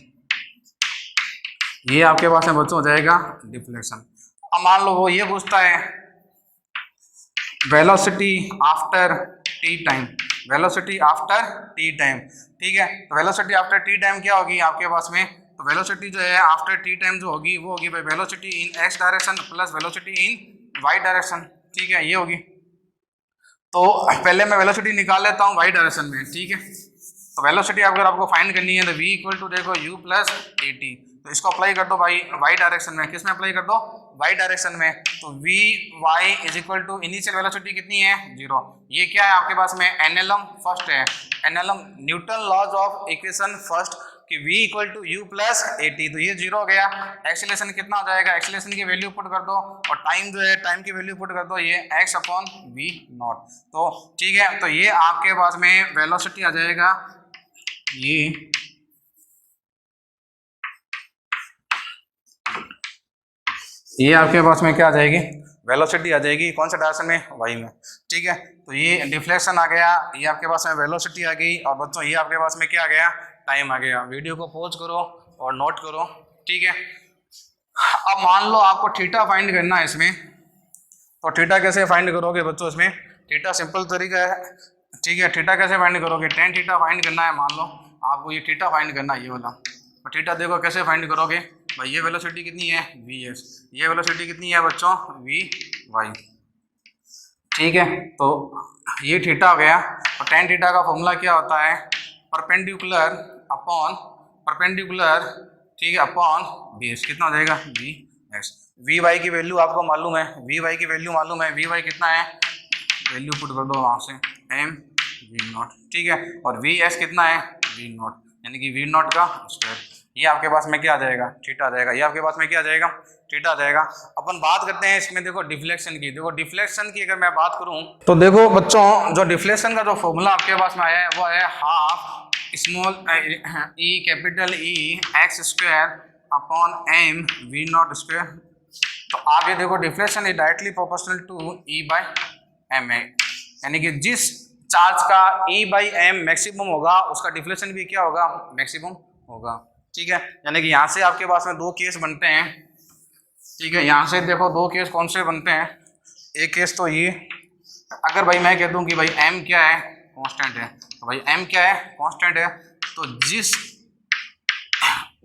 ये आपके पास में बच्चों हो जाएगा डिफ्लेक्शन। अब मान लो वो ये पूछता है velocity after T time, velocity after T time, ठीक है। तो वेलोसिटी आफ्टर टी टाइम क्या होगी आपके पास में, तो वेलोसिटी जो है आफ्टर टी टाइम जो होगी वो होगी भाई velocity in X direction plus velocity in Y direction, ठीक है, ये होगी। तो पहले मैं वेलोसिटी निकाल लेता हूँ वाई डायरेक्शन में, ठीक है। तो वेलोसिटी अगर आपको फाइंड करनी है तो v इक्वल टू देखो u प्लस ए टी, तो इसको अप्लाई कर दो भाई वाई डायरेक्शन में, किस में अप्लाई कर दो, वाई डायरेक्शन में। तो v y is equal to initial velocity कितनी है, जीरो। ये क्या है आपके पास में, एनएलएम फर्स्ट है, NLM Newton laws of equation first कि v equal to U plus A T. तो ये जीरो हो गया। एक्सीलरेशन कितना हो जाएगा, एक्सीलरेशन की वैल्यू पुट कर दो, और टाइम जो है टाइम की वैल्यू पुट कर दो, ये x अपॉन वी नॉट। तो ठीक है, तो ये आपके पास में वेलोसिटी आ जाएगा, ये आपके पास में क्या आ जाएगी, वेलोसिटी आ जाएगी, कौन सा डायरेक्शन में, वाई में, ठीक है। तो ये डिफ्लेक्शन आ गया, ये आपके पास में वेलोसिटी आ गई, और बच्चों ये आपके पास में क्या आ गया, टाइम आ गया। वीडियो को पॉज करो और नोट करो, ठीक है। अब मान लो आपको थीटा फाइंड करना है इसमें, तो थीटा कैसे फाइंड करोगे बच्चों, इसमें थीटा सिंपल तरीका है, ठीक है। थीटा कैसे फाइंड करोगे, टेन थीटा फाइंड करना है, मान लो आपको ये थीटा फाइंड करना है, ये वाला। तो थीटा देखो कैसे फाइंड करोगे भाई, ये वेलोसिटी कितनी है, वी एस, ये वेलोसिटी कितनी है बच्चों, वी वाई, ठीक है। तो ये थीटा हो गया, और टेन थीटा का फॉर्मूला क्या होता है, परपेंडिकुलर अपॉन परपेंडिकुलर, ठीक है, अपॉन बी एस, कितना हो जाएगा, वी एक्स। वी वाई की वैल्यू आपको मालूम है, वी वाई की वैल्यू मालूम है, वी वाई कितना है, वैल्यू पुट कर दो वहाँ से, एम वी नॉट, ठीक है। और वी एस कितना है, वी नॉट, यानी कि वी नॉट का स्क्वायर। ये आपके पास में क्या आ जाएगा, थीटा आ जाएगा, ये आपके पास में क्या आ जाएगा, थीटा आ जाएगा। अपन बात करते हैं इसमें देखो डिफ्लेक्शन की। देखो डिफ्लेक्शन की अगर मैं बात करूं तो देखो बच्चों, जो डिफ्लेक्शन का जो फॉर्मूला आपके पास में आया है वो है half small E capital E X square upon M V naught square. तो आप ये देखो deflection is directly proportional to E by M है, यानी कि जिस चार्ज का ई बाई एम मैक्सिमम होगा उसका डिफ्लेक्शन भी क्या होगा, मैक्सिमम होगा। ठीक है, यानी कि यहाँ से आपके पास में दो केस बनते हैं। ठीक है, यहाँ से देखो दो केस कौन से बनते हैं। एक केस तो ये, अगर भाई मैं कह दूं कि भाई m क्या है, कांस्टेंट है, तो भाई m क्या है, कांस्टेंट है, तो जिस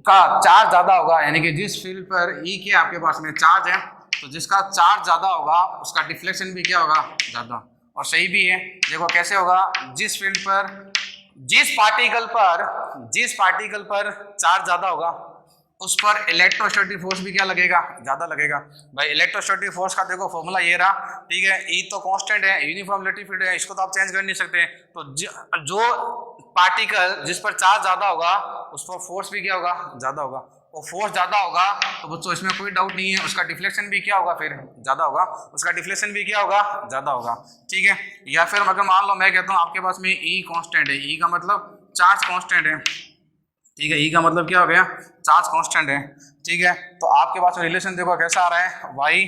का चार्ज ज्यादा होगा, यानी कि जिस फील्ड पर E के आपके पास में चार्ज है, तो जिसका चार्ज ज्यादा होगा उसका डिफ्लेक्शन भी क्या होगा, ज्यादा। और सही भी है, देखो कैसे होगा, जिस फील्ड पर, जिस पार्टिकल पर चार्ज ज्यादा होगा उस पर इलेक्ट्रोस्टैटिक फोर्स भी क्या लगेगा, ज्यादा लगेगा। भाई इलेक्ट्रोस्टैटिक फोर्स का देखो फॉर्मूला ये रहा, ठीक है, ई तो कांस्टेंट है, यूनिफॉर्म इलेक्ट्रिक फील्ड है, इसको तो आप चेंज कर नहीं सकते। तो जो पार्टिकल जिस पर चार्ज ज्यादा होगा उस पर फोर्स भी क्या होगा, ज्यादा होगा। और फोर्स ज्यादा होगा तो बच्चों इसमें कोई डाउट नहीं है, उसका डिफ्लेक्शन भी क्या होगा, फिर ज्यादा होगा, उसका डिफ्लेक्शन भी क्या होगा, ज्यादा होगा। ठीक है, या फिर अगर मान लो मैं कहता हूँ आपके पास में ई कांस्टेंट है, ई का मतलब चार्ज कांस्टेंट है, ठीक है, ई का मतलब क्या हो गया, चार्ज कांस्टेंट है। ठीक है, तो आपके पास रिलेशन देखो कैसा आ रहा है, y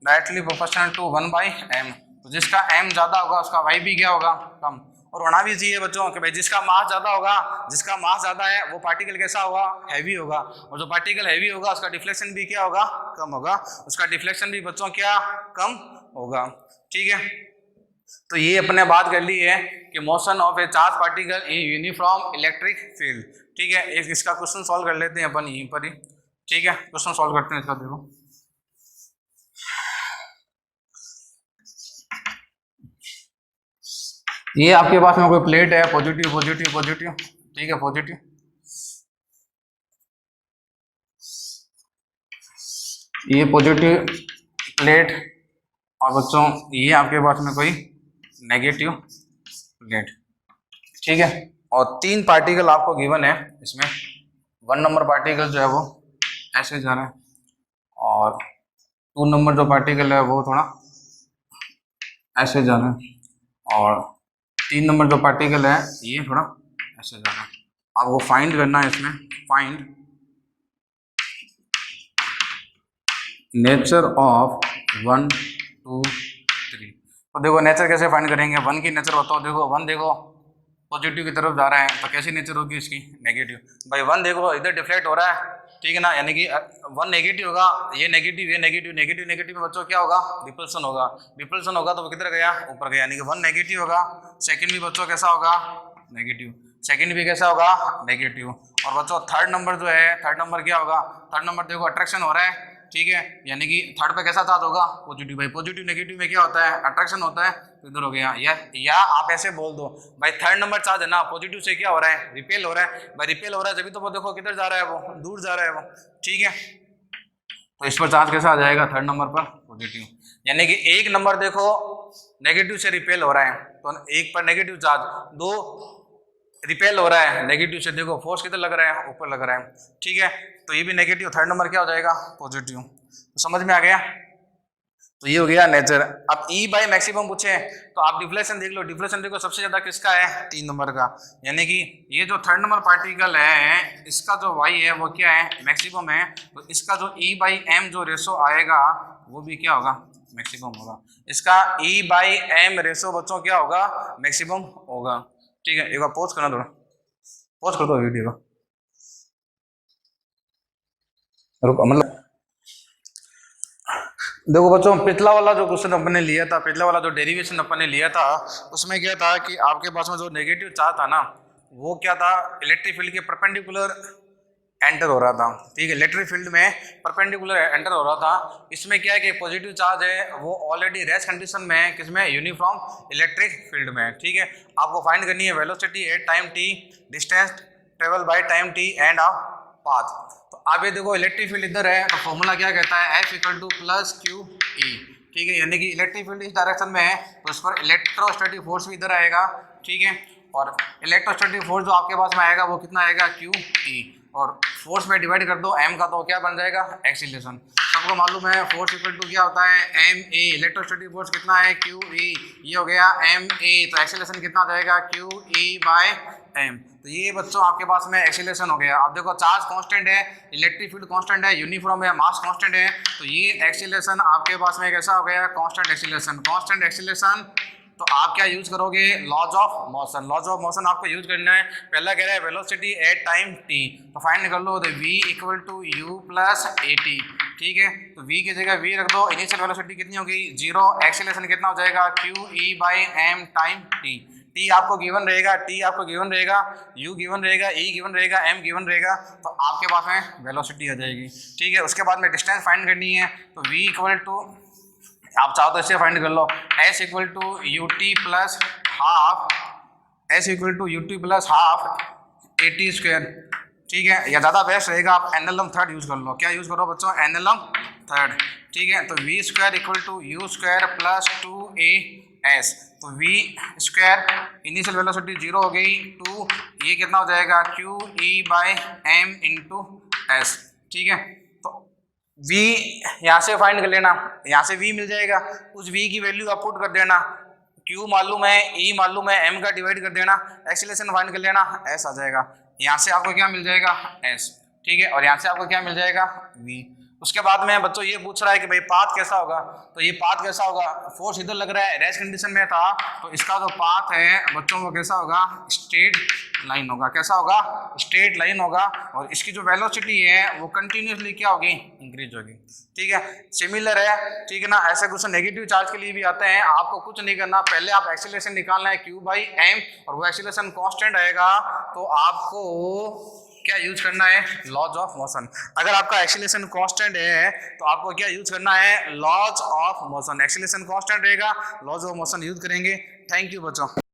directly proportional to 1/m। तो जिसका m ज्यादा होगा उसका y भी क्या होगा, कम। और होना भी चाहिए बच्चों कि भाई जिसका मास ज्यादा होगा, जिसका मास ज्यादा है वो पार्टिकल कैसा होगा, हैवी होगा, और जो पार्टिकल हैवी होगा उसका डिफ्लेक्शन भी क्या होगा, कम होगा, उसका डिफ्लेक्शन भी बच्चों क्या, कम होगा। ठीक है, तो ये अपने बात कर ली है कि motion of a charge particle in uniform electric field. ठीक है, एक इसका क्वेश्चन सॉल्व कर लेते हैं अपन यहीं पर ही। ठीक है, क्वेश्चन सॉल्व करते हैं इसका, देखो ये आपके पास में कोई प्लेट है, पॉजिटिव पॉजिटिव पॉजिटिव, ठीक है, पॉजिटिव, ये पॉजिटिव प्लेट, और बच्चों ये आपके पास में कोई नेगेटिव प्लेट। ठीक है, और तीन पार्टिकल आपको गिवन है इसमें, 1 नंबर पार्टिकल जो है वो ऐसे जा रहा है, और 2 नंबर जो पार्टिकल है वो थोड़ा ऐसे जा रहा है, और 3 नंबर जो पार्टिकल है ये थोड़ा ऐसे जा रहा है। आपको फाइंड करना है इसमें, फाइंड नेचर ऑफ 1 2 3। तो देखो नेचर कैसे फाइंड करेंगे, 1 की नेचर बताओ, देखो 1 देखो पॉजिटिव की तरफ जा रहा है, तो कैसी नेचर होगी इसकी, नेगेटिव। भाई 1 देखो इधर डिफ्लेक्ट हो रहा है, ठीक है ना, यानी कि 1 नेगेटिव होगा, ये नेगेटिव, ये नेगेटिव, नेगेटिव नेगेटिव में बच्चों क्या होगा, रिपल्सन होगा, रिपल्सन होगा तो वो किधर गया, ऊपर गया, यानी कि 1 नेगेटिव होगा। सेकंड भी बच्चों कैसा होगा, नेगेटिव, सेकंड भी कैसा होगा, नेगेटिव। और बच्चों थर्ड नंबर जो है, थर्ड नंबर क्या होगा, थर्ड नंबर देखो अट्रैक्शन हो रहा है, ठीक है, यानी कि थर्ड पे कैसा चार्ज होगा, पॉजिटिव। भाई पॉजिटिव नेगेटिव में क्या होता है, अट्रैक्शन होता है, तो इधर हो गया। या आप ऐसे बोल दो, भाई थर्ड नंबर चार्ज है ना, पॉजिटिव से क्या हो रहा है, रिपेल हो रहा है। भाई रिपेल हो रहा है जब तो वो देखो किधर जा रहा है, वो दूर जा रहा है वो, ठीक है। तो इस पर चार्ज कैसा आ जाएगा, थर्ड नंबर पर पॉजिटिव, यानी कि एक नंबर देखो नेगेटिव से रिपेल हो रहा है, तो एक पर नेगेटिव चार्ज, दो रिपेल हो रहा है नेगेटिव से, देखो फोर्स किधर लग रहा है, ऊपर लग रहा है, ठीक है। तो ये भी नेगेटिव, थर्ड नंबर क्या हो जाएगा, पॉजिटिव। तो समझ में आ गया, तो ये हो गया नेचर। अब ई बाई मैक्सिमम पूछे तो आप डिफ्लेक्शन देख लो, डिफ्लेक्शन देखो सबसे ज्यादा किसका है, 3 नंबर का, यानी कि ये जो थर्ड नंबर पार्टिकल है इसका जो वाई है वो क्या है, मैक्सिमम है, तो इसका जो ई बाई एम जो रेशो आएगा वो भी क्या होगा, मैक्सिमम होगा। इसका ई बाई एम रेशो बच्चों क्या होगा, मैक्सिमम होगा। ठीक है, एक बार पॉज करना, थोड़ा पॉज कर दो वीडियो को, रुको, मतलब देखो बच्चों पिछला वाला जो क्वेश्चन अपन ने लिया था, पिछला वाला जो डेरिवेशन अपन ने लिया था, उसमें क्या था कि आपके पास में जो नेगेटिव चार्ज था ना, वो क्या था, इलेक्ट्रिक फील्ड के परपेंडिकुलर एंटर हो रहा था, ठीक है, इलेक्ट्रिक फील्ड में परपेंडिकुलर एंटर हो रहा था। इसमें क्या है कि पॉजिटिव चार्ज है वो ऑलरेडी रेस्ट कंडीशन में है, किसमें, यूनिफॉर्म इलेक्ट्रिक फील्ड में, ठीक है। आपको फाइंड करनी है velocity at time T, distance travel by time T, end of path. तो आप ये देखो इलेक्ट्रिक फील्ड इधर है, तो फॉर्मूला क्या कहता है, F equal to plus Q ई, ठीक है, यानी कि इलेक्ट्रिक फील्ड इस डायरेक्शन में है तो उस पर इलेक्ट्रोस्टैटिक फोर्स भी इधर आएगा, ठीक है, और इलेक्ट्रोस्टैटिक फोर्स जो आपके पास में आएगा वो कितना आएगा, क्यू ई, और फोर्स में डिवाइड कर दो m का, तो क्या बन जाएगा, एक्सीलरेशन। सबको मालूम है फोर्स इक्वल टू क्या होता है, एम ए, इलेक्ट्रोस्टैटिक फोर्स कितना है, क्यू ई, ये हो गया एम ए, तो एक्सीलरेशन कितना जाएगा, क्यू ई बाय एम। तो ये बच्चों आपके पास में एक्सीलरेशन हो गया। अब देखो चार्ज कांस्टेंट है, इलेक्ट्रिक फील्ड कांस्टेंट है, यूनिफॉर्म है, मास कांस्टेंट है, तो ये एक्सीलरेशन आपके पास में कैसा हो गया, कांस्टेंट एक्सीलरेशन। कांस्टेंट एक्सीलरेशन तो आप क्या यूज करोगे, laws of motion. Laws of motion आपको यूज करना है। पहला कह रहा है वेलोसिटी एट टाइम टी, तो फाइंड कर लो v equal to U plus A T. ठीक है, तो v की जगह v रख दो। इनिशियल वेलोसिटी कितनी हो गई 0, एक्सीलरेशन कितना हो जाएगा q e by M time T. T आपको गिवन रहेगा, टी आपको गिवन रहेगा, यू गिवन रहेगा, ई गिवन रहेगा, एम गिवन रहेगा, तो आपके पास में वेलोसिटी आ जाएगी। ठीक है, उसके बाद में डिस्टेंस फाइंड करनी है, तो v इक्वल टू आप चाहो तो इससे फाइंड कर लो, s equal to U T plus half, s equal to U T plus half A T square. ठीक है, या ज़्यादा बेस्ट रहेगा आप एनएलएम थर्ड यूज़ कर लो। क्या यूज़ करो बच्चों, एनएलएम थर्ड। ठीक है, तो V square equal to U square plus 2as, तो v स्क्वायर इनिशियल वेलोसिटी 0 हो गई, 2 ये कितना हो जाएगा q e by M into S. ठीक है, तो v यहाँ से फाइंड कर लेना, यहाँ से v मिल जाएगा, उस v की वैल्यू आप पुट कर देना, q मालूम है, e मालूम है, m का डिवाइड कर देना, एक्सीलरेशन फाइंड कर लेना, s आ जाएगा। यहाँ से आपको क्या मिल जाएगा s। ठीक है, और यहाँ से आपको क्या मिल जाएगा v। उसके बाद में बच्चों ये पूछ रहा है कि भाई पाथ कैसा होगा, तो ये पाथ कैसा होगा, फोर्स इधर लग रहा है, रेस्ट कंडीशन में था, तो इसका जो पाथ है बच्चों वो कैसा होगा, स्ट्रेट लाइन होगा। कैसा होगा, स्ट्रेट लाइन होगा, और इसकी जो वेलोसिटी है वो कंटिन्यूसली क्या होगी, इंक्रीज होगी। ठीक है, सिमिलर है। ठीक है ना, ऐसे कुछ नेगेटिव चार्ज के लिए भी आते हैं। आपको कुछ नहीं करना, पहले आप एक्सीलरेशन निकालना है q बाई एम, और वो एक्सीलरेशन कांस्टेंट आएगा, तो आपको क्या यूज करना है, लॉज ऑफ मोशन। अगर आपका एक्सीलरेशन कांस्टेंट है तो आपको क्या यूज करना है, laws of motion. Acceleration constant रहेगा, लॉज ऑफ मोशन यूज करेंगे। थैंक यू बच्चों।